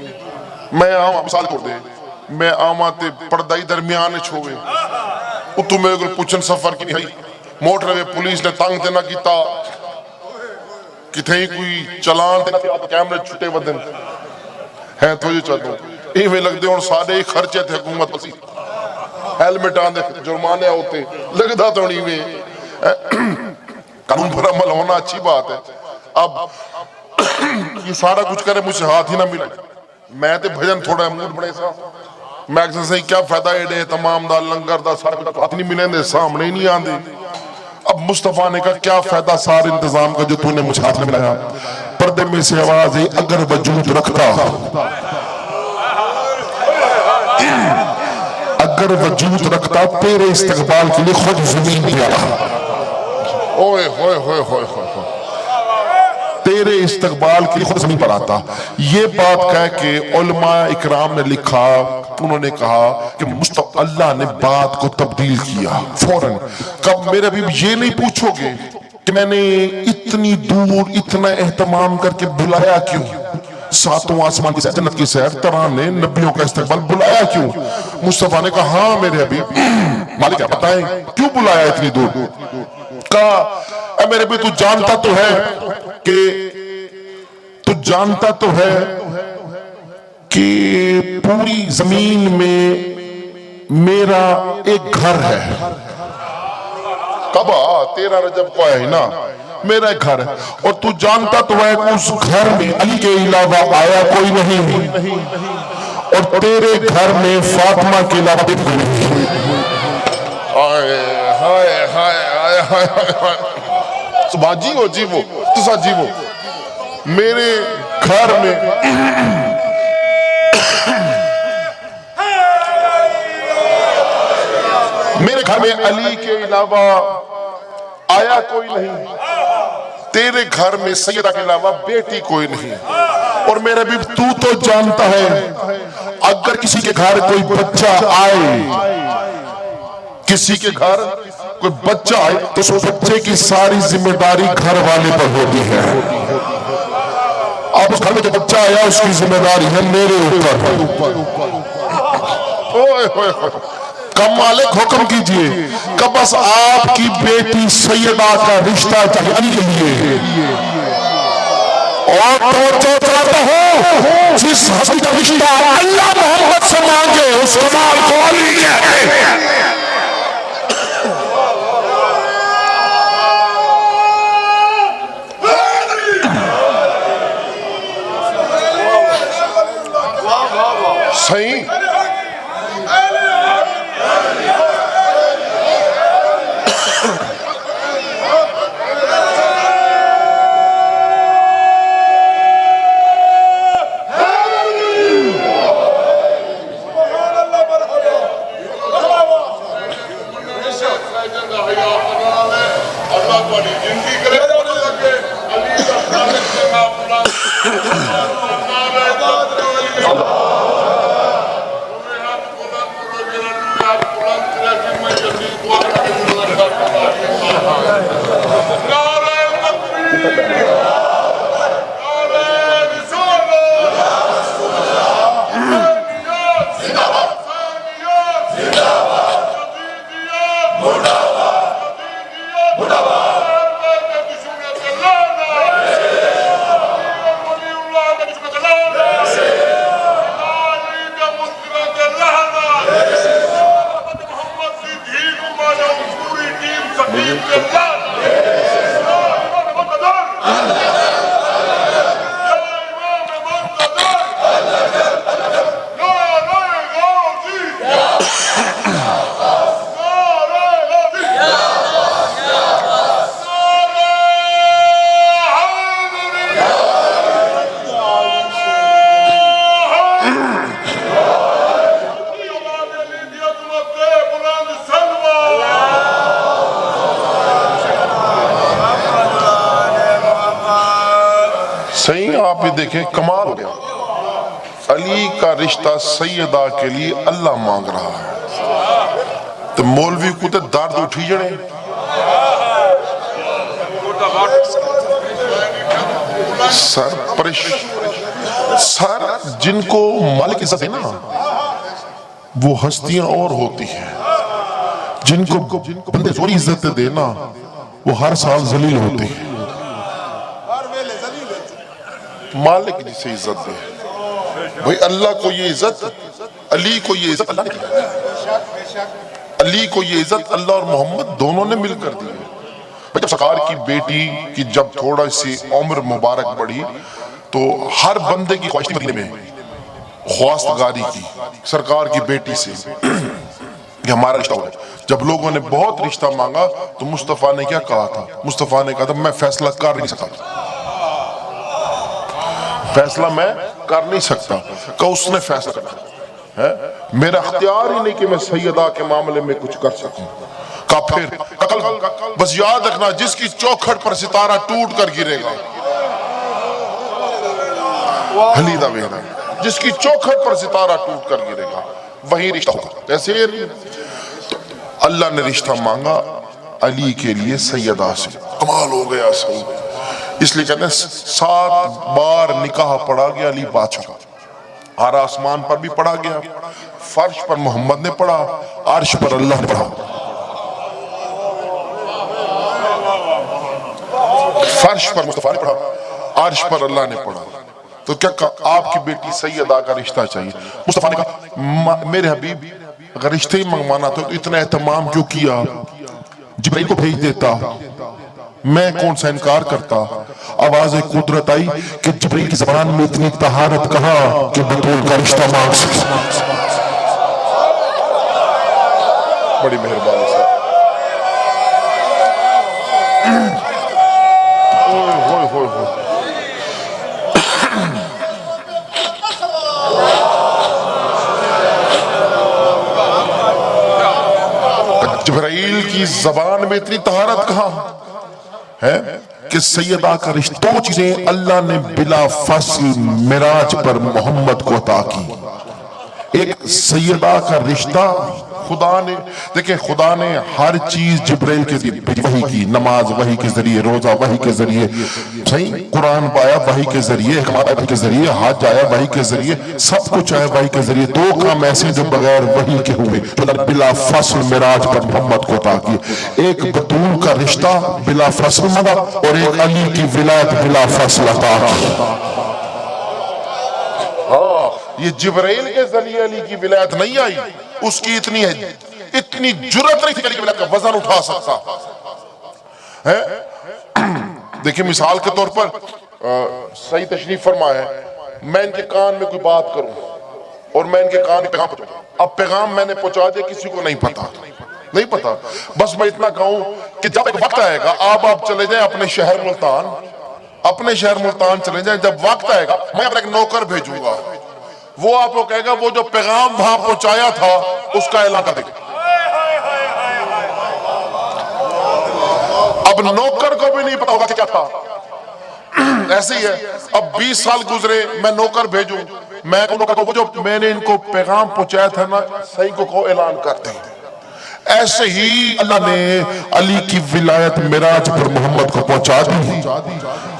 मैं आवा मिसाल कर दे, मैं आवा ते पर्दा ही दरमियान छोवे उतू मेरे को पूछन सफर की नहीं, मोटरवे पुलिस ने तंग ते ना कीता, किथे कोई चलान ते ना कैमरे छुट्टे वदन है तो ये चाहता इवें लगते हूं सारे ही खर्चे थे हुकूमत पसी, हेलमेट आंदे जुर्माने होते लगता तो नहीं में कानून पर अमल होना अच्छी बात है। अब ये सारा कुछ करे मुझसे हाथ ही ना मिले, मैं तो भजन थोड़ा मूड बने सा, मैं सही क्या फायदा एडे तमाम दा लंगर दा सारा कुछ हाथ नहीं मिलेंदे, सामने नहीं आंदे। अब मुस्तफा ने कहा क्या फायदा सारे इंतजाम का जो तूने मुझे हाथ में मिलाया। पर्दे में से आवाज है अगर वजूद रखता, अगर वजूद रखता तेरे इस्तकबाल के लिए खुद जमीन पे आता। ओए होए होए होए होए, तेरे इस्तकबाल के लिए खुद जमीन पर आता। ये बात कह के उलमा इकराम ने लिखा, उन्होंने कहा कि मुस्तफा अल्लाह ने बात को तब्दील किया फौरन। कब मेरे अभी ये नहीं पूछोगे कि मैंने इतनी दूर इतना एहतमाम करके बुलाया क्यों, सातों आसमान की सैर, जन्नत की सैर, तराने, नबियों का इस्तकबाल बुलाया क्यों। मुस्तफा ने कहा हाँ मेरे अभी मालिक क्या बताएं क्यों बुलाया इतनी दूर। कहा मेरे भी तू जानता तो है कि पूरी जमीन में मेरा एक घर है। कबा 13 रजब को है ना, मेरा एक घर है, और तू जानता तो है उस घर में अली के अलावा आया कोई नहीं, और तेरे घर में फातिमा के अलावा कोई नहीं। हाय हाय हाय हाय हाय, सुबह जीवो जीवो तुसा जीवो मेरे घर में। मेरे घर घर में अली के अलावा आया कोई नहीं, तेरे घर में सैयदा के अलावा बेटी कोई नहीं। और मेरे भी तू तो जानता है, अगर किसी के घर कोई बच्चा आए, किसी के घर कोई बच्चा आए, तो उस बच्चे की सारी जिम्मेदारी घर वाले पर होती है। अब उस घर में जो बच्चा आया उसकी जिम्मेदारी है मेरे ऊपर। कम मालिक हुक्म कीजिए कि बस आपकी बेटी सैयदा का रिश्ता चाहिए अली के लिए। और तो चाहता हूं जिस हस्ती का रिश्ता अल्लाह मोहम्मद से मांगे उस कमाल को अली कहते हैं। सही सही। आप भी देखें कमाल हो गया, अली का रिश्ता सैयदा के लिए अल्लाह मांग रहा है तो मौलवी को तो दर्द उठी जड़े। सर जिनको मालिक इज्जत है ना वो हस्तियां और होती हैं, जिनको बंदे थोड़ी इज्जत देना वो हर साल जलील होते हैं। मालिक जिसे इज्जत दे, भाई अल्लाह को ये इज्जत, अली को ये इज्जत अल्लाह ने दी, अली को ये इज्जत अल्लाह और मोहम्मद दोनों ने मिलकर दी है। जब सरकार की बेटी की जब थोड़ा सी उम्र मुबारक बढ़ी तो हर बंदे की ख्वाहिश मदीने में ख्वास्तगारी की सरकार की बेटी से कि हमारा रिश्ता हो। जब लोगों ने बहुत रिश्ता मांगा तो मुस्तफा ने क्या कहा था? मुस्तफा ने कहा था मैं फैसला कर नहीं सकता, फैसला मैं कर नहीं सकता। का उसने फैसला करना है, मेरा अख्तियार ही नहीं कि मैं सैयदा के मामले में कुछ कर सकूं। का फिर कल बस याद रखना, जिसकी चौखट पर सितारा टूट कर गिरेगा, हलीदा वेदा, जिसकी चौखट पर सितारा टूट कर गिरेगा वही रिश्ता होगा। ऐसे अल्लाह ने रिश्ता मांगा अली के लिए सैयदा से, कमाल हो गया सही। इसलिए कहते हैं 7 बार निकाह पढ़ा गया अली बादशाह का, हर आसमान पर भी पढ़ा गया, फर्श पर मोहम्मद ने पढ़ा, अर्श पर अल्लाह ने पढ़ा। फर्श पर मुस्तफा ने पढ़ा, अर्श पर अल्लाह ने पढ़ा। तो क्या कहा? आपकी बेटी सैयदा का रिश्ता चाहिए। मुस्तफा ने कहा मेरे हबीब अगर रिश्ते ही मंगवाना तो इतना एहतमाम क्यों किया? जिब्राइल को भेज देता, मैं कौन सा इनकार करता। आवाज कुदरत आई कि जिब्राइल की ज़बान में इतनी तहारत कहा कि बतूल का रिश्ता मांग सके। बड़ी मेहरबानी से जिब्राइल की जबान में इतनी तहारत कहाँ है कि सैयदा का रिश्ता, दो चीजें अल्लाह ने बिला फसल मिराज पर मोहम्मद को अता की। एक सैयदा का रिश्ता, खुदा ने देखिए, खुदा ने हर चीज जिब्राइल के दिए, वही की, नमाज वही के जरिए, रोजा वही के जरिए, सही कुरान पाया वही के जरिए, वही के जरिए, हाथ आया वही के जरिए, सब कुछ आया वही के जरिए। दो काम ऐसे जो बगैर वही के हुए, तो बिला फसल मिराज पर मोहम्मद को अता की। एक बतूल का रिश्ता बिला फसल मिला और एक अली की विलायत बिला फसल अता की। ये जिब्राइल के जरिए अली की विलायत नहीं आई, उसकी इतनी जुर्रत नहीं थी अली की विलायत का वजन उठा सकता है। देखिए मिसाल के तौर पर सही तशरीफ फरमाया, मैं इनके कान में कोई बात करूं और मैं इनके कान में पैगाम पहुंचाऊं, अब पैगाम मैंने पहुंचा दिया, किसी को नहीं पता, बस मैं इतना कहूं कि जब एक वक्त आएगा, आप चले जाएं अपने शहर मुल्तान चले जाएं, जब वक्त आएगा मैं अपना एक नौकर भेजूंगा, वो आपको कहेगा वो जो पैगाम वहां पहुंचाया था उसका ऐलान कर देगा। अब नौकर को भी नहीं पता होगा कि क्या था। ऐसे ही है, अब 20 साल गुजरे, मैं नौकर भेजूं, मैं नौकर को वो जो मैंने इनको पैगाम पहुंचाया था ना, सही को ऐलान करते हैं। ऐसे ही अल्लाह ने अली की विलायत मिराज पर मोहम्मद को पहुंचा दी।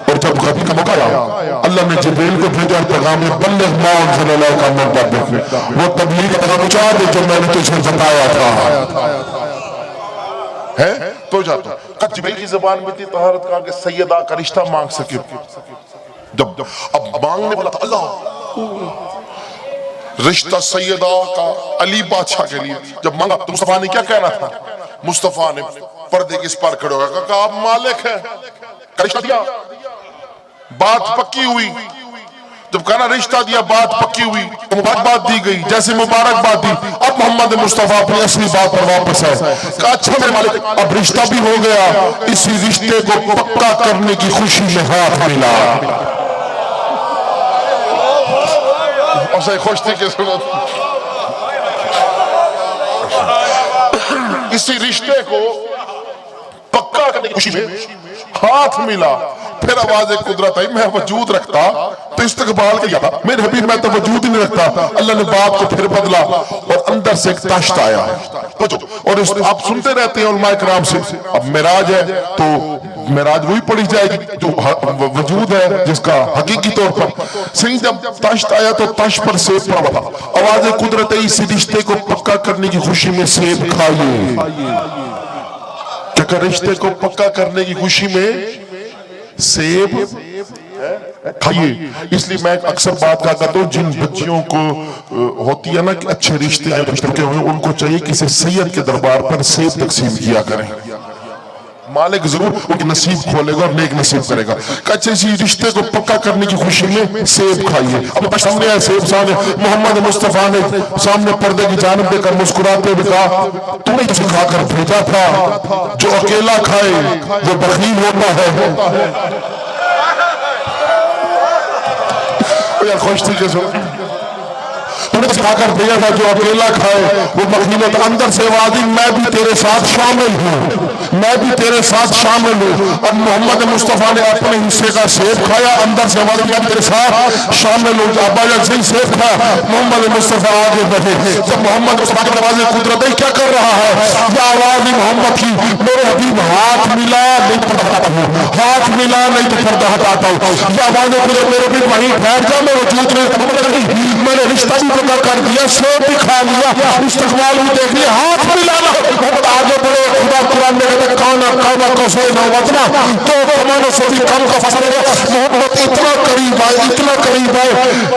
और जब कभी का मौका आया, अल्लाह ने जिब्रील को भेजा पैगाम में, बल्लिग़ मा उनज़िला इलैका मिन रब्बिक, वो तबलीग का पहुंचा दे जो मैंने तुझे बताया था, है तो जाता। कब जिब्रील की जुबान में थी तहारत का कि सैयदा का रिश्ता मांग सके, जब अब मांगने वाला था अल्लाह रिश्ता सैयदा का अली बादशाह के लिए, जब मांगा तो मुस्तफा ने क्या कहना था? मुस्तफा ने पर्दे के इस पार खड़े होकर कहा आप मालिक हैं, रिश्ता दिया, बात पक्की हुई। जब कहना रिश्ता दिया, बात पक्की हुई, तो मुबारकबाद दी गई, जैसे मुबारकबाद दी, अब मोहम्मद मुस्तफा अपनी असली बात पर वापस है। कहा अच्छा मेरे मालिक, अब रिश्ता भी हो गया, इसी रिश्ते को पक्का करने की खुशी में हाथ मिला। और सही खुश थी कि सुनो, इसी रिश्ते को पक्का करने की खुशी में हाथ मिला। फिर आवाज कुदरत आई, मैं वजूद रखता तो इस्तकबाल किया था, मेरे हबीब मैं तो वजूद ही नहीं रखता। अल्लाह ने बात को फिर बदला और अंदर से एक तश्त आया, और आप सुनते रहते हैं उलमाए किराम से। अब मिराज है तो मिराज वही पढ़ी जाएगी जो वजूद है, जिसका हकीकी तौर पर सही। जब तश्त आया तो तश्त पर सेब पड़ा था, आवाज कुदरत आई, इस रिश्ते को पक्का करने की खुशी में सेब खाइए। क्या रिश्ते को पक्का करने की खुशी में सेब खाइए। इसलिए मैं अक्सर बात करता हूँ, जिन बच्चियों को होती है ना कि अच्छे रिश्ते हुए, उनको चाहिए किसी सैयद के दरबार पर सेब तकसीम किया करें। मालिक जरूर उनकी नसीब खोलेगा और नेक नसीब करेगा। अच्छे इसी रिश्ते को पक्का करने की खुशी में सेब खाइए। अब सामने आए सेब, सामने मोहम्मद मुस्तफा ने सामने पर्दे की जानिब देकर मुस्कुराते हुए कहा, तूने जिसे खाकर भेजा था, जो अकेला खाए वो बखील होता है। यार खुश थी कैसे, तूने खाकर भेजा था, जो अकेला खाए वो बखील होता। अंदर से वादी, मैं भी तेरे साथ शामिल हूँ, मैं भी तेरे साथ शामिल हूँ। अब मोहम्मद मुस्तफा ने अपने हिस्से का सेब खाया, अंदर से वादी, मैं तेरे साथ शामिल हूँ। अब्बा जब से सेब खाया, मोहम्मद मुस्तफा आगे बढ़े। जब मोहम्मद मुस्तफा के दरवाजे कुदरत क्या कर रहा है, यह आवाज मोहम्मद की, मेरे हबीब हाथ मिला नहीं तो हटाता हूँ, हाथ मिला नहीं तो पर्दा हटाता हूँ। यह आवाज मेरे भी वहीं बैठ जा, मैं वजूद नहीं, मैंने रिश्ता भी पक्का कर दिया, सेब भी खा लिया, इस्तकबाल भी देख लिया, हाथ मिलाना। आगे बढ़े, खुदा कुरान में कहता काना काना को से ना वतना तो कमाने से भी कम का फसल है। मोहम्मद इतना करीब आए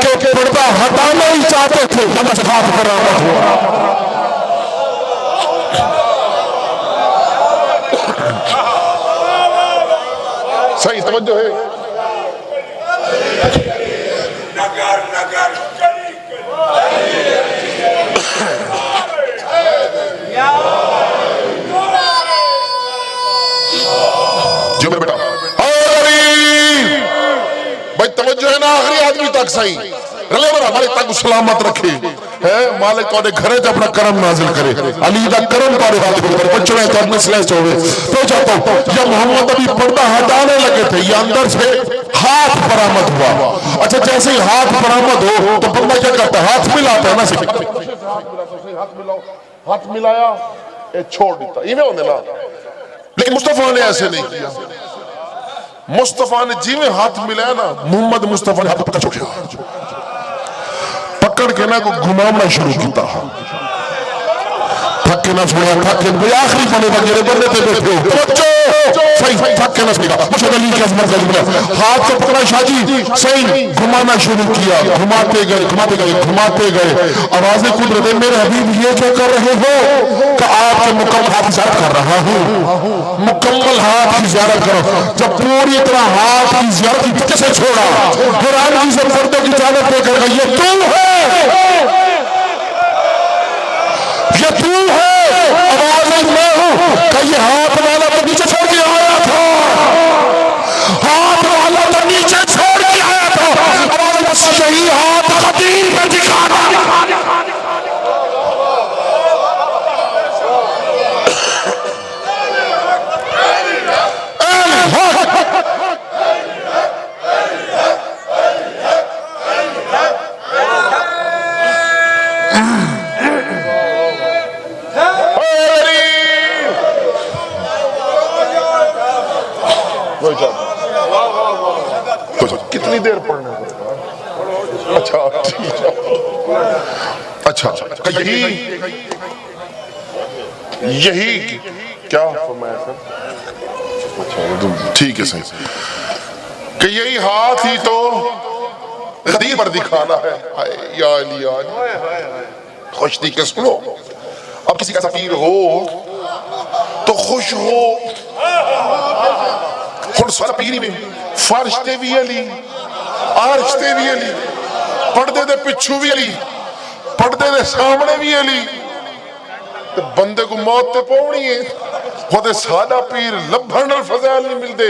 कि पर्दा हटाना ही चाहते थे, हाथ बराबर हुआ। सही तवज्जो है। जो बेटा भाई तवज्जो है ना आखिरी आदमी तक सही। रले बरा मालिक ताकू सलामत रखे है मालिक तोड़े घरे च अपना करम नाजिल करे अली दा करम तोड़े हाथ पर बचने तो मसले होवे तो चाहता हूं जब मोहम्मद अभी पर्दा हटाने लगे थे ये अंदर से हाथ बरामद हुआ। अच्छा जैसे ही हाथ बरामद हो तो बंदा क्या करता है हाथ मिलाता है ना से हाथ मिलाया ये छोड़ देता इवें होने ना लेकिन मुस्तफा ने ऐसे नहीं किया। मुस्तफा ने जिवें हाथ मिलाया ना मोहम्मद मुस्तफा ने हाथ पकड़ छोड़ा पकड़ के ना को घुमाना शुरू किया थके ना छोड़ा थके भाई आखिरी बने बगैर बंदे पे बैठे हो बच्चों सही थके ना छोड़ा मुझे अली की अजमत का जुमला हाथ से पकड़ा शाजी सही घुमाना शुरू किया घुमाते गए आवाजें कुदरत मेरे हबीब ये जो कर रहे हो कि आपके मुकम्मल हाथ ज़ियारत कर रहा हूं मुकम्मल हाथ की ज़ियारत करो जब पूरी तरह हाथ की ज़ियारत की कैसे छोड़ा हैरानगी से पर्दों की इजाजत देकर ये तू है ये तू है आवाज मैं हूं कि ये हाथ वाला तो नीचे छोड़ के आया था हाथ वाला तो नीचे छोड़ के आया था आवाज बस यही हाथ कदीर में दिखाना कितनी देर पढ़ना है अच्छा अच्छा यही क्या फरमाया सर अच्छा ठीक है सही कि यही हाथ ही तो गदीर पर दिखाना है या अली खुश थी के सुनो अब किसी का सफीर हो तो खुश हो पीरी में फर्शते भी अली आरशते भी अली पर्दे दे पिछू भी अली पर्दे दे सामने भी अली ते बंदे को मौत ते पौनी है खुद सादा पीर लभण फज़ाइल नहीं मिलते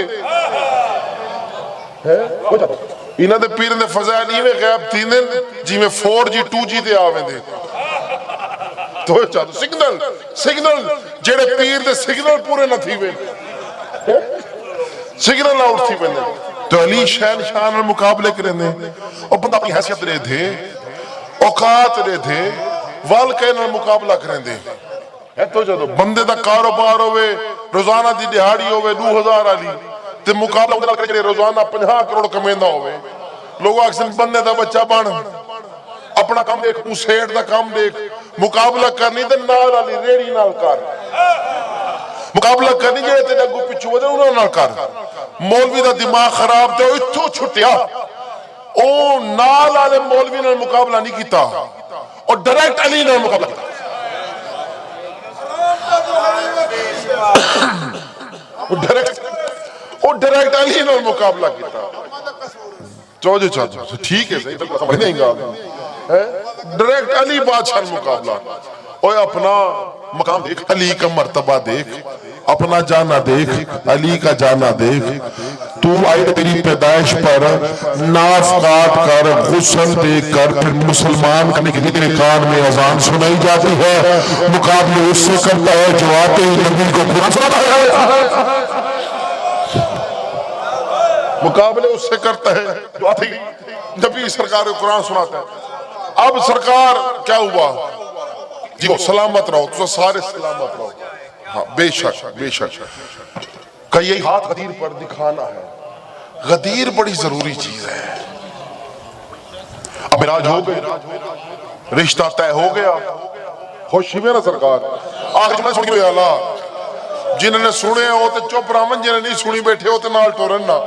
है इन्हां दे पीर दे फज़ाइल इवें गायब थींदे जिवें 4G 2G ते आवेंदे तो चाह सिग्नल जेड़े पीर दे सिग्नल पूरे न थीवे सिग्नल आउट थी बने तो अली शहनशाह नाल मुकाबले करेंदे और बंदा अपनी हैसियत दे थे औकात दे थे वाल के नाल मुकाबला करेंदे है तो जदों बंदे दा कारोबार होवे रोजाना दी दिहाड़ी होवे 2000 वाली ते मुकाबला उहदे नाल करे रोजाना 50 करोड़ कमांदा होवे लोग अक्सर बंदे दा बच्चा बन अपना काम देख तू सेठ दा काम देख मुकाबला करनी ते नाल वाली रेड़ी नाल कर मुकाबला करनी जेड़े तेरे अगू पिछू वदे उन्हां नाल कर मौलवी दा दिमाग खराब ते इत्थों छुट्टिया ओ नाल वाले मौलवी नाल मुकाबला नहीं कीता और डायरेक्ट अली नाल मुकाबला कीता ओ डायरेक्ट अली नाल मुकाबला कीता चौजे चाचा ठीक है सही तो समझ नहीं गा है डायरेक्ट अली बादशाह मुकाबला ओए अपना मकाम देख अली का मर्तबा देख अपना जाना देख अली का जाना देख तू आई तेरी पैदाइश पर नाफ काट कर गुस्ल देकर फिर मुसलमान करने के लिए तेरे कान में अजान सुनाई जाती है मुकाबले उससे करता है जो आते ही नबी को कुरान सुनाता है मुकाबले उससे करता है जो आते ही नबी सरकार को कुरान सुनाता है। अब सरकार क्या हुआ जी वो सलामत रहो तो सारे सलामत रहो हाँ बेशक का यही हाथ गदीर पर दिखाना है गदीर बड़ी जरूरी चीज है। अब मिराज हो गए रिश्ता तय हो गया खुशी में ना सरकार आखिर सुन के आला जिन्होंने सुने हो तो चुप रामन जिन्हें नहीं सुनी बैठे हो तो नाल टोरन ना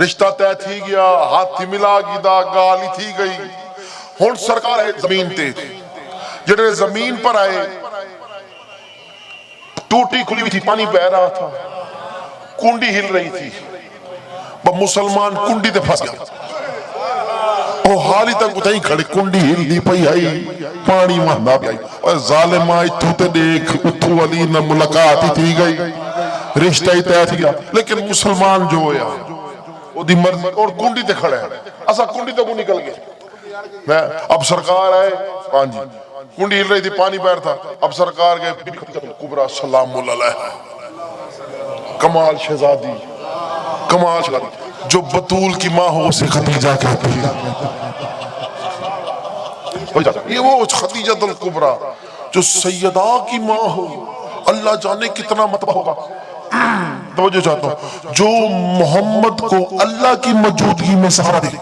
रिश्ता तय थी गया हाथी मिला गिदा गाली थी गई हुण सरकार है जमीन ते जेड़े जमीन पर आए टूटी खुली हुई थी पानी बह रहा था कुंडी हिल रही थी मुसलमान कुंडी ते फंस गया ओ हाली तक उतई खड़े कुंडी हिलदी पई आई पानी महंदा पई और जालिमा इत्थों ते देख उथू अली न मुलाकात थी गई रिश्ता ही तय थी गया लेकिन मुसलमान जो होया ओदी मर्जी और कुंडी ते खड़ा है असा कुंडी तो को निकल गए अब सरकार आए, हाँ जी, कुंडी हिल रही थी, पानी बैठ था, अब सरकार गए, बीबी खदीजा कुबरा सलामुल अलैहा, कमाल शहजादी, कमाल शहजादी, जो बतूल की माँ हो उसे खदीजा कहते हैं। ये वो खदीजतुल कुबरा जो सैयदा की माँ हो, अल्लाह जाने कितना मतबा होगा। तवज्जो चाहता हूं, जो मोहम्मद को अल्लाह की मौजूदगी में सहारा दे,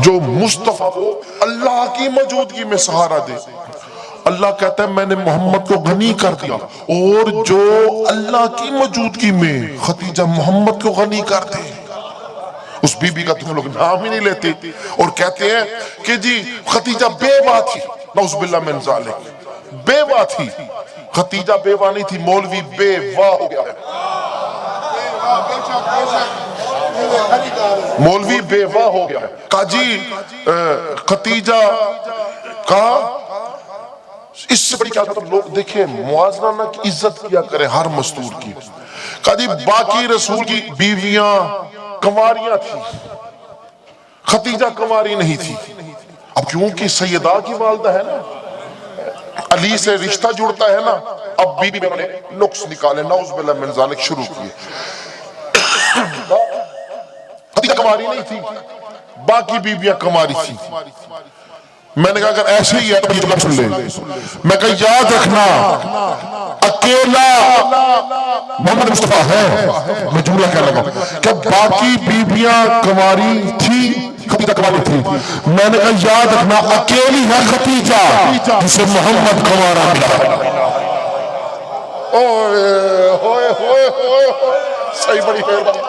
जो मुस्तफा को अल्लाह की मौजूदगी में सहारा दे, अल्लाह कहता है मैंने मोहम्मद को गनी कर दिया। और जो अल्लाह की मौजूदगी में खदीजा मोहम्मद को गनी कर दे, उस बीबी का तुम लोग नाम ही नहीं लेते और कहते हैं कि जी खदीजा बेवा थी। नौजुबिल्लाह मिन ज़ालिक, बेवा थी। खदीजा बेवा नहीं थी, मौलवी बेवा हो गया है। मौलवी बेवा हो गया है। काजी खदीजा का इससे बड़ी क्या, मतलब लोग देखे मुआवजा ना की इज्जत किया करे हर मस्तूर की। काजी बाकी रसूल की बीवियां कंवारियां थी, खदीजा कंवारी नहीं थी। अब क्योंकि सैयदा की वालदा है ना, अली से रिश्ता जुड़ता है ना, अब बीबी में उन्होंने नुक्स निकाले, नाउज़ुबिल्लाह मिन ज़ालिक शुरू किए। खदीजा कंवारी नहीं थी, बाकी बीबियां कंवारी थी। मैंने कहा अगर ऐसे ही है तो ये सुन ले। मैं कहा याद रखना, अकेला मोहम्मद मुस्तफा है। मैं जुमला कह लगा कि बाकी बीबियां कुंवारी थी, खदीजा कुंवारी थी। मैंने कहा याद रखना, अकेली है खदीजा जिसे मोहम्मद कुंवारा मिला। ओए होए होए होए, सही बड़ी मेहरबानी।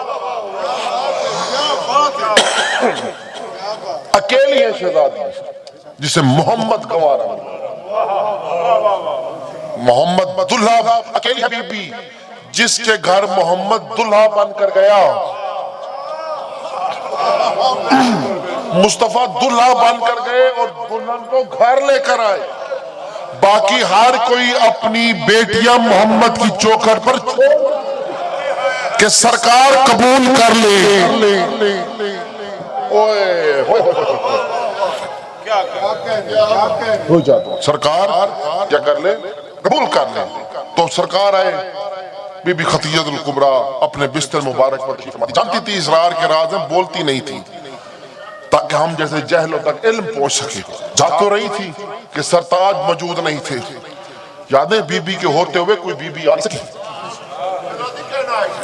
अकेली है शहजादी जिसे मोहम्मद गंवारा, मोहम्मद दुल्हा, अकेली बीबी जिसके घर मोहम्मद दुल्हा बनकर गया, मुस्तफा दुल्हा बनकर गए और दुल्हन को घर लेकर आए। बाकी हर कोई अपनी बेटियां मोहम्मद की चौखट पर कि सरकार कबूल कर ले। ओए हो जाता, सरकार क्या कर ले, कबूल कर ले। तो सरकार आए, बीबी खदीजतुल कुबरा अपने बिस्तर मुबारक पर तशरीफ फरमा, जानती थी इसरार के राज में, बोलती नहीं थी ताकि हम जैसे जहलों तक इल्म पहुंच सके। जा तो रही थी कि सरताज मौजूद नहीं थे। यादें बीबी के होते हुए कोई बीबी आ सकी,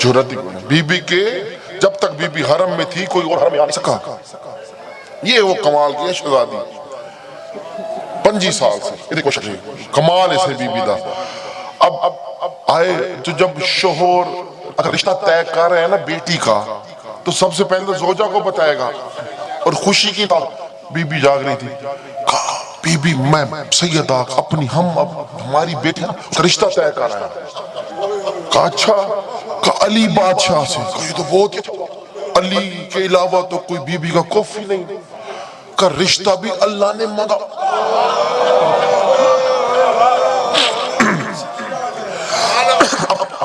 जुर्रत ही कोई नहीं। बीबी के जब तक बीबी हरम में थी कोई और हरम में आ नहीं सका। ये वो कमाल की शहजादी 25 साल से, ये देखो कमाल इसे बीबी दा। अब आए तो जब शोहर अगर रिश्ता तय कर रहे हैं ना बेटी का, तो सबसे पहले तो जोजा को बताएगा। और खुशी की बात, बीबी जाग रही थी, कहा बीबी मैं सैयदा अपनी, हम अब हमारी बेटी का रिश्ता तय कर रहे हैं। कहा अच्छा, कहा अली बादशाह से। कहा ये तो बहुत अच्छा, अली के अलावा तो कोई बीबी का खौफ ही नहीं। का रिश्ता भी अल्लाह ने मांगा।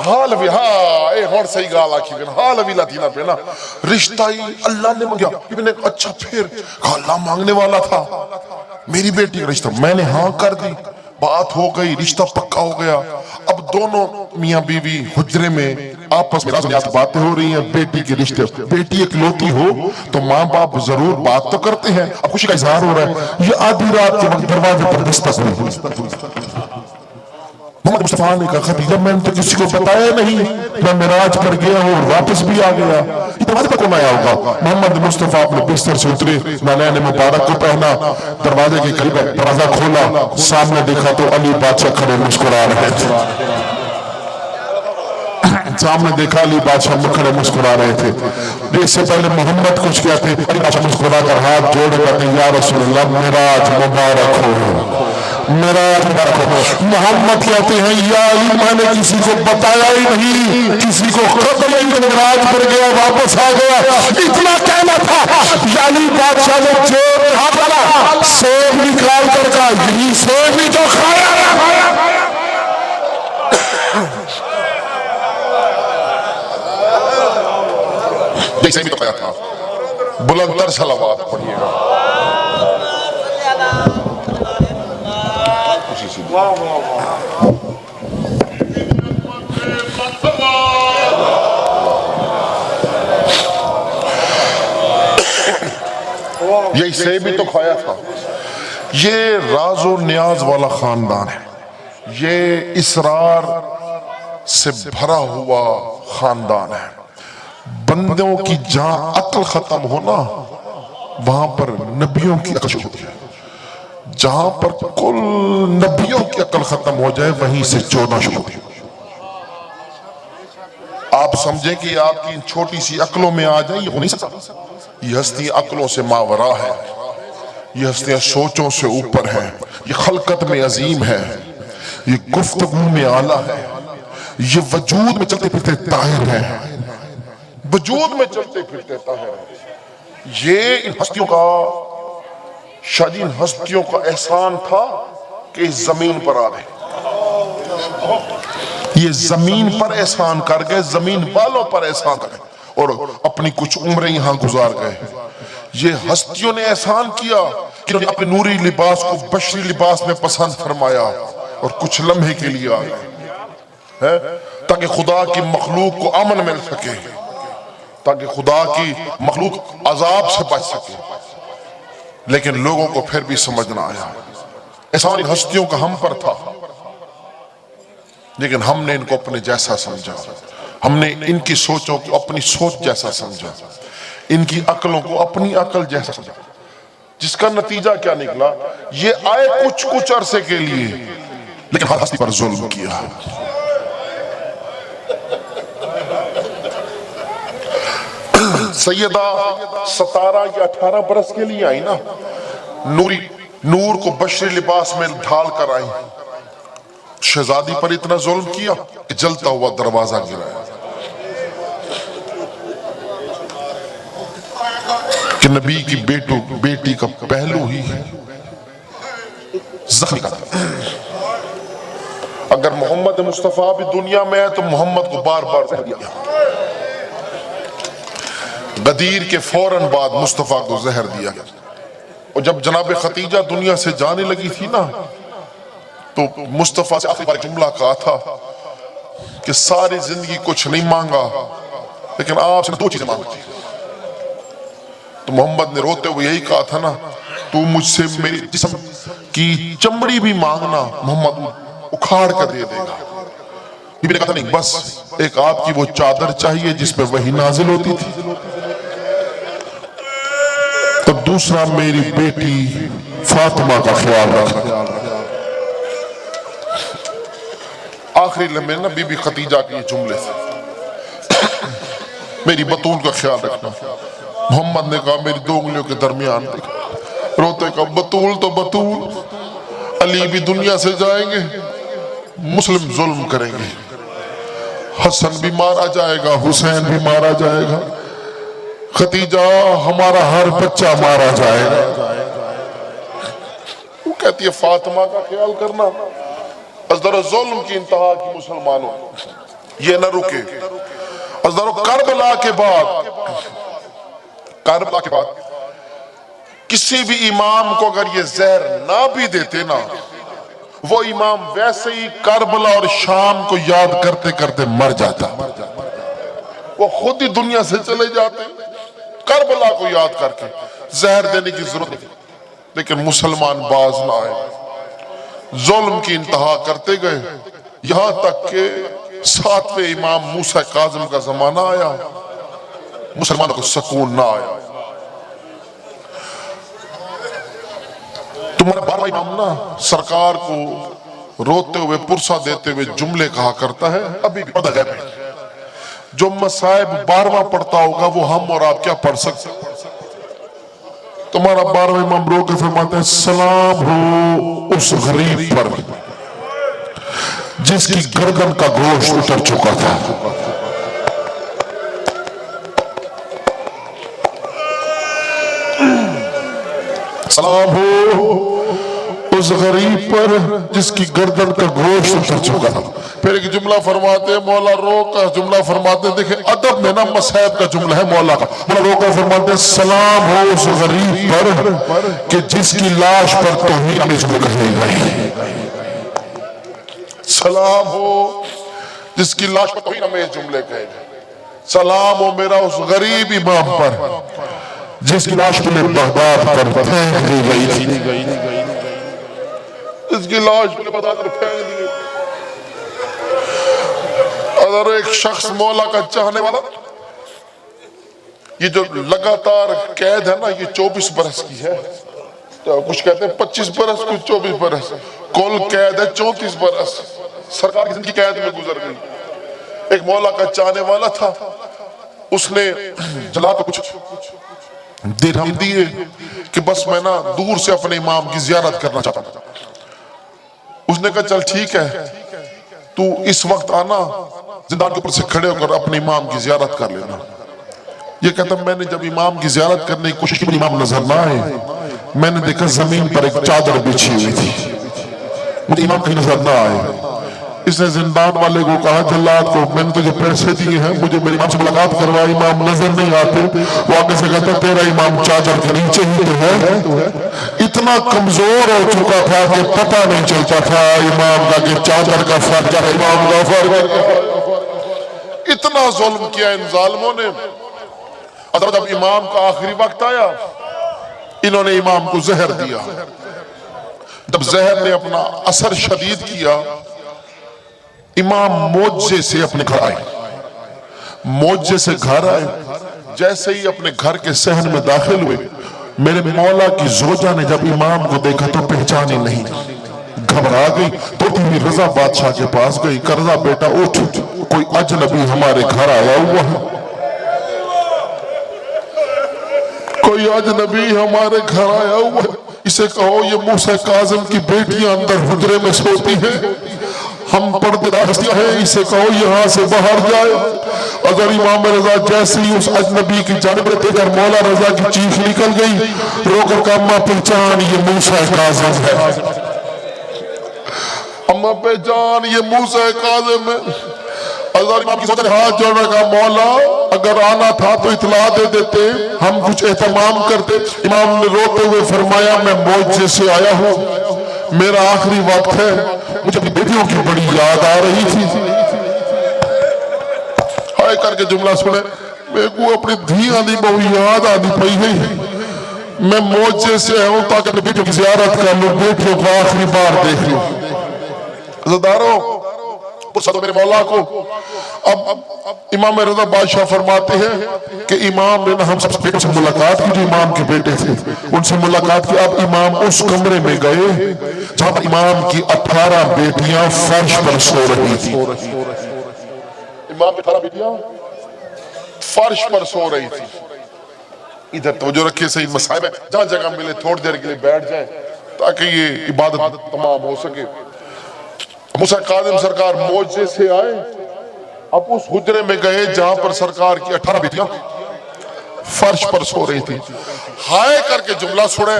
हाल भी हाँ ए और सही गाल आखी हाल भी लातीना पे ना, रिश्ता ही अल्लाह ने मांगा। मैंने अच्छा फिर कहा अल्लाह मांगने वाला था मेरी बेटी का रिश्ता, मैंने हाँ कर दी, बात हो गई, रिश्ता पक्का हो गया। अब दोनों मियाँ बीवी हुजरे में आपस में बातें हो रही हैं बेटी के रिश्ते। बेटी इकलौती हो तो माँ बाप जरूर बात तो करते हैं। अब खुशी का इजहार हो रहा है। ये आधी रात के वक्त दरवाजे पर दस्तक हुई। मोहम्मद मुस्तफा ने कहा खदीजा मैंने तो किसी को बताया नहीं, मैं मिराज पर गया हूँ और वापस भी आ गया। ये दरवाजे पर कौन आया होगा? मोहम्मद मुस्तफा अपने बिस्तर से उतरे, नाना मुबारक को पहना, दरवाजे के करीब दरवाजा खोला, सामने देखा तो अली बादशाह खड़े मुस्कुरा रहे थे। सामने देखा अली बादशाह खड़े मुस्कुरा रहे थे। इससे पहले मोहम्मद कुछ कहते, अली बादशाह मुस्कुरा कर हाथ जोड़ कर या रसूलल्लाह मिराज मुबारक हो, मिराज मुबारक हो। मोहम्मद कहते हैं या अली मैंने किसी को बताया ही नहीं, किसी को खबर नहीं, मिराज पर गया वापस आ गया, इतना कहना था। अली बादशाह ने जोर हाथ डाला, सेब निकाल कर कहा यही सेब ही जो खाया जैसे भी तो खाया था। बुलंदतर सलावत पढ़िएगा। यही से भी तो खाया था। ये राजो न्याज वाला खानदान है, ये इसरार से भरा हुआ खानदान है। बंदों की जहां अक्ल खत्म हो ना, वहां पर नबियों की अक्ल होती है। जहां पर कुल नबियों की अक्ल खत्म हो जाए, वहीं से चोना शुरू होती है। आप समझे कि आपकी इन छोटी सी अक्लों में आ जाए, ये हो नहीं सकता। ये हस्ती अक्लों से मावरा है, ये हस्तियां सोचों से ऊपर है, ये खलकत में अजीम है, ये गुफ्तगू में आला है, ये वजूद में चलते फिरते ताहिर है, वजूद में चलते फिरते ताहिर है। ये इन हस्तियों का शायद इन हस्तियों का एहसान था कि इस जमीन पर आ गए। ये जमीन पर एहसान कर गए, जमीन वालों पर एहसान कर गए और अपनी कुछ उम्रें यहां गुजार गए। ये हस्तियों ने एहसान किया कि उन्होंने अपने नूरी लिबास को बशरी लिबास में पसंद फरमाया और कुछ लम्हे के लिए आ गए, ताकि खुदा की मखलूक को अमन मिल सके, ताकि खुदा की मखलूक अजाब से बच सके। लेकिन लोगों को फिर भी समझना आया, एहसान इन हस्तियों का हम पर था, लेकिन हमने इनको अपने जैसा समझा, हमने इनकी सोचों को अपनी सोच जैसा समझा, इनकी अक्लों को अपनी अक्ल जैसा समझा। जिसका नतीजा क्या निकला, ये आए कुछ अरसे के लिए, लेकिन हर हस्ती पर जुल्म किया। सैयदा 17 या 18 बरस के लिए आई ना, नूर को बशरी लिबास में ढाल कर आई। शहजादी पर इतना जुल्म किया कि जलता हुआ दरवाजा गिराया कि नबी की बेटी का पहलू ही जख्मी का। अगर मोहम्मद मुस्तफा भी दुनिया में है तो मोहम्मद को बार बार जहर दिया। गदीर के फौरन बाद मुस्तफा को जहर दिया। और जब जनाब खतीजा दुनिया से जाने लगी थी ना, तो मुस्तफा से आखिरी बार जुमला कहा था कि सारी जिंदगी कुछ नहीं मांगा, लेकिन आपसे 2 चीजें मांगी थी। तो मोहम्मद ने रोते हुए यही कहा था ना, तू मुझसे मेरी जिस्म की चमड़ी भी मांगना, मोहम्मद उखाड़ कर दे देगा। बीबी ने कहा था नहीं, बस एक आपकी वो चादर चाहिए जिसमें वही नाजिल होती थी। तो दूसरा मेरी बेटी फातिमा का ख्याल रखना। आखिरी लम्हे ना बीबी खतीजा के जुमले से, मेरी बतूल का ख्याल रखना। मोहम्मद ने कहा मेरी 2 उंगलियों के दरमियान देख। रोते का बतूल तो बतूल, अली भी दुनिया से जाएंगे, मुस्लिम जुल्म करेंगे, हसन भी मारा जाएगा, हुसैन भी मारा जाएगा, खतीजा हमारा हर बच्चा मारा जाएगा। वो कहती है फातिमा का ख्याल करना। अज़दर जुल्म की इंतहा की मुसलमानों, ये न रुके। अज़दर करबला के बाद किसी भी इमाम को अगर ये जहर ना भी देते ना, वो इमाम वैसे ही करबला और शाम को याद करते करते मर जाता। वो खुद ही दुनिया से चले जाते करबला को याद करके। जहर देने की जरूरत नहीं, लेकिन मुसलमान बाज ना आए, जुल्म की इंतहा करते गए, यहां तक के 7वें इमाम मूसा काज़िम का जमाना आया, मुसलमानों को सुकून ना आया। तुम्हारा 12वां इमाम ना सरकार को रोते हुए पुरसा देते हुए जुमले कहा करता है, अभी भी पढ़ा गया। जो मसाइब 12वां पढ़ता होगा वो हम और आप क्या पढ़ सकते। तुम्हारा 12वां इमाम रो के फरमाते हैं, सलाम हो उस गरीब पर जिसकी गर्दन का गोश्त उतर चुका था। सलाम हो उस गरीब पर जिसकी गर्दन का गोश्त उतर चुका। फिर एक जुमला फरमाते हैं मौला रोक का जुमला फरमाते हैं, देखे अदब में ना मसहब का जुमला है मौला का। मौला रोक का फरमाते हैं सलाम हो उस गरीब पर कि जिसकी लाश पर तौहीन मुझको कही गई। सलाम हो जिसकी लाश पर तौहीन में जुमले कहे गए। सलाम हो मेरा उस गरीब इमाम पर जिसकी लाश में बगदाद पर फेंक दी गई थी। इसकी लाश को बगदाद पर फेंक दी। अगर एक शख्स मौला का चाहने वाला, ये जो लगातार कैद है ना, ये 24 बरस की है। तो कुछ कहते हैं 25 बरस, कुछ 24 बरस, कुल कैद है 34 बरस। सरकार की जिंदगी कैद में गुजर गई। एक मौला का चाहने वाला था, उसने जला तो कुछ दिरहम दिए कि बस मैं ना दूर से अपने इमाम की जियारत करना चाहता था। उसने कहा चल ठीक है, तू इस वक्त आना, जिंदान के ऊपर से खड़े होकर अपने इमाम की जियारत कर लेना। ये कहता मैंने जब इमाम की जियारत करने की कोशिश की, इमाम नजर ना आए। मैंने देखा जमीन पर एक चादर बिछी हुई थी, मुझे इमाम कहीं नजर ना आए। इसने जिंदान वाले को कहा जल्लाद को, मैंने तुझे पैसे दिए हैं, मुझे मेरे इमाम से मुलाकात करवा, इमाम नजर नहीं आते। वो आगे से कहता तेरा इमाम चादर के नीचे ही तो है। इतना कमजोर हो चुका था कि पता नहीं चलता था इमाम का कि चादर का फर्क है, इमाम का फर्क। इतना जुल्म किया इन जालिमों ने। जब इमाम का आखिरी वक्त आया, इन्होंने इमाम को जहर दिया। जब जहर ने अपना असर शदीद किया, इमाम मोजे से अपने घर आए। मोजे से घर आए, जैसे ही अपने घर के सहन में दाखिल हुए, मेरे मौला की जोजा ने जब इमाम को देखा तो पहचानी नहीं, घबरा गई। तो भी रजा बादशाह के पास गई, करजा बेटा उठ, कोई अजनबी हमारे घर आया हुआ है, कोई अजनबी हमारे घर आया हुआ है। इसे कहो ये मूसा काज़िम की बेटियां अंदर हुजरे में सोती हैं, हम पर्देदार हस्तियां हैं, इसे कहो यहाँ से बाहर जाए। अगर इमाम रजा जैसे ही उस अजनबी की जानिब देखकर मौला रजा की चीख निकल गई, रोकर का अम्मा पहचान ये मूसा काज़िम है, अम्मा पहचान ये मूसा काज़िम है। अगर इमाम की सोच हाथ जोड़ने का मौला अगर आना था तो इतला दे देते, हम कुछ एहतमाम करते। इमाम ने रोते हुए फरमाया मैं मौजे से आया हूँ, मेरा आखिरी वक्त है, मुझे अपनी बेटियों की बड़ी याद आ रही थी। हाय करके जुमला सुने, मेरे को अपनी धियां दी बहुत याद आनी पई है। मैं मौजे से आया हूं ताकि अपनी बेटियों की जियारत कर लूं, बेटियों को आखिरी बार देख लूं। ज़दारों मेरे मौला को अब इमाम रज़ा बादशाह फरमाते हैं कि इमाम ने ना हम सब बेटों से मुलाकात की जो इमाम के बेटे थे, उनसे मुलाकात की। अब इमाम उस कमरे में गए जहां पर इमाम की 18 बेटियां फर्श पर सो रही थी। इमाम की 18 बेटियां फर्श पर सो रही थी। इधर तवज्जो रखिए, सही मसाइब है, जहां जगह मिले थोड़ी देर के लिए बैठ जाए ताकि ये इबादत तमाम हो सके। मूसा काज़िम सरकार मौजे से आए, अब उस हुजरे में गए जहां पर सरकार की 18 बेटियां फर्श पर सो रही थी। हाय करके जुमला सुने,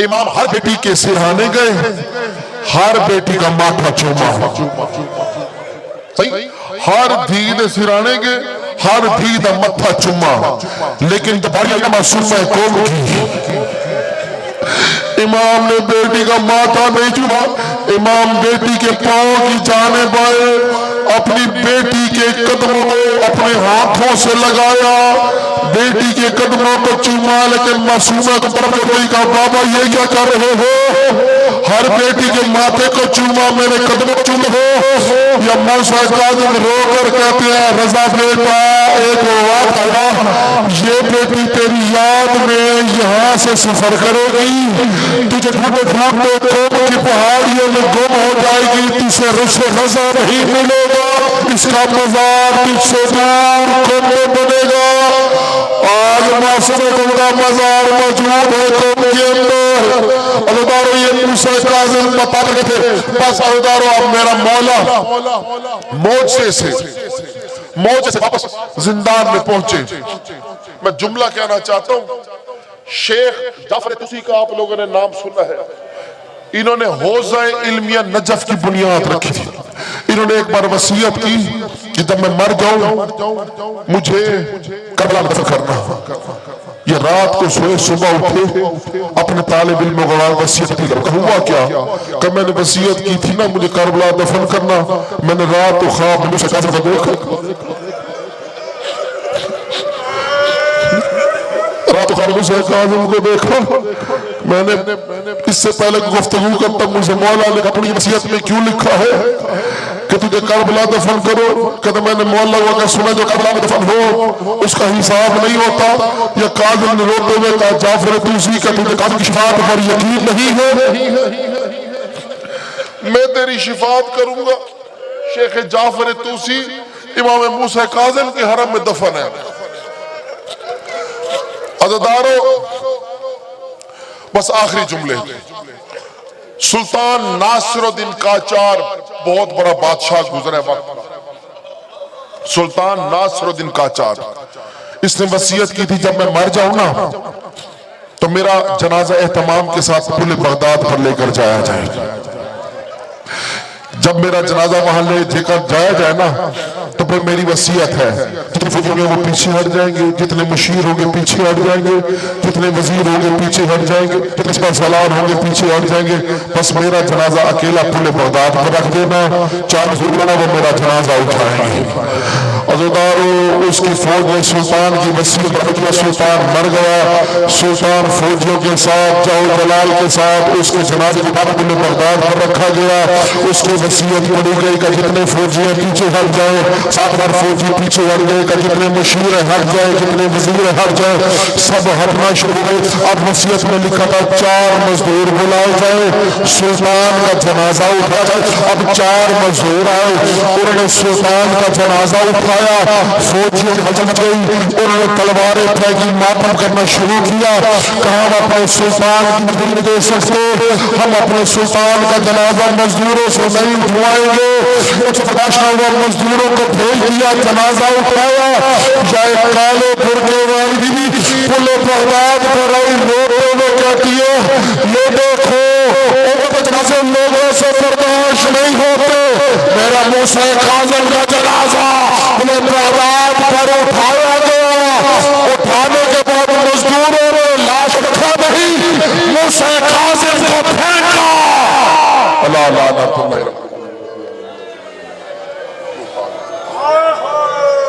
इमाम हर बेटी के सिरहाने गए, हर बेटी का माथा चूमा, सही, हर धी ने सिरहाने गए, हर धी का मत्था चूमा, लेकिन मासूमा कौम की इमाम ने बेटी का माथा नहीं चूमा। इमाम बेटी के पांव की जाने बाए, अपनी बेटी के कदमों को अपने हाथों से लगाया, बेटी के कदमों को चूमा, लेकिन मासूमा को कोई कहा बाबा ये क्या कर रहे हो, हर बेटी के माथे को चूमा, मेरे कदमों को चूम हो। या मूसा काज़िम रोकर कहते हैं रजा बेटा एक बात है, ये बेटी तेरी याद में यहाँ से सफर करेगी, तुझे ढूंढते ढूंढते कौम की पहाड़ियों में गुम हो जाएगी, तुझे रुशे रजा नहीं मिलेगा, इसका मजार तुझसे दूर कौम में बनेगा। आज मासूम का मजार मौजूद है कौम के अंदर। अल्लाह ये मूसा काज़िम बता रहे थे, बस अल्लाह अब मेरा मौला मौजे से वापस जिंदान में पहुंचे। मैं जुमला कहना चाहता हूं, शेख जाफर तुसी का आप लोगों ने नाम सुना है, इन्होंने हौज़ा इल्मिया नजफ की बुनियाद रखी थी। इन्होंने एक बार वसीयत की कि जब मैं मर जाऊं मुझे करबला दफन करना। ये रात को सोए सुबह उठे अपने तालिब इल्म को वसीयत की। हुआ क्या कि मैंने वसीयत की थी ना मुझे करबला दफन करना, मैंने रात को ख्वाब में देखा काज़िम को देखा। मैंने इससे पहले गुफ्तगू करता मुझे मौला ने अपनी वसीयत में क्यों लिखा है कि तुझे करबला दफन करो। कहते मैंने मौला का सुना जो करबला में दफन हो उसका हिसाब नहीं होता। या काज़िम ने रोते हुए कहा जाफर तूसी का तुझे काज़िम की शिफात पर यकीन नहीं है। मैं तेरी शिफात करूंगा। शेख जाफर तूसी इमाम मूसा काज़िम के हरम में दफन है। अज़दारो बस आखिरी जुमले। सुल्तान नासिरुद्दीन काचार बहुत बड़ा बादशाह गुजरा वक्त। सुल्तान नासिरुद्दीन काचार इसने वसीयत की थी जब मैं मर जाऊं ना तो मेरा जनाजा एहतमाम के साथ पूरे बगदाद पर लेकर जाया जाए। जब मेरा जनाजा वहां ले जाकर जाया जाए ना तो फिर मेरी वसीयत है जितने फौजी वो पीछे हट जाएंगे, जितने मुशीर होंगे पीछे हट जाएंगे, जितने वजीर होंगे पीछे हट जाएंगे, जितने सलार होंगे पीछे हट जाएंगे। बस मेरा जनाजा अकेला पूरे बगदाद पर रख देना, 4 जुर्माना वो मेरा जनाजा उठाएंगे। अज़दारो उसकी फौज ने सुल्तान की वसीयत पर सुल्तान मर गया। सुल्तान फौजियों के साथ जाओ जलाल के साथ उसके जनाजे को पूरे बगदाद पर रखा गया। उसकी वसीयत पड़ी गई कि जितने फौजी पीछे हट जाए, 7 बार फौजी पीछे हट गए कि जितने मुशीर हट जाए, जितने वजीर हट जाए, सब हटना शुरू हुए। अब वसीयत में लिखा था 4 मजदूर बुलाए जाए, सुल्तान का जनाजा उठाया जाए। अब 4 मजदूर आए, उन्होंने सुल्तान का जनाजा उठाया। फौजियों की हजम गई, उन्होंने तलवारें फेंकी, मातम करना शुरू किया। कहा हम अपने सुल्तान की नहीं दे सकते, हम अपने सुल्तान का जनाजा मजदूरों से नहीं उठवाएंगे। मजदूरों को भेज दिया, जनाजा उठाया। जाए काले पुरके वाली पुले बगदाद पर आई लोगों ने कहती है ये देखो जनाजे लोगों से बर्दाश्त नहीं होते। मेरा मूसा काज़िम का जनाजा पुले बगदाद पर उठाया गया। उठाने के बाद मजदूरों ने लाश रखा नहीं, मूसा काज़िम को फेंका। अल्लाह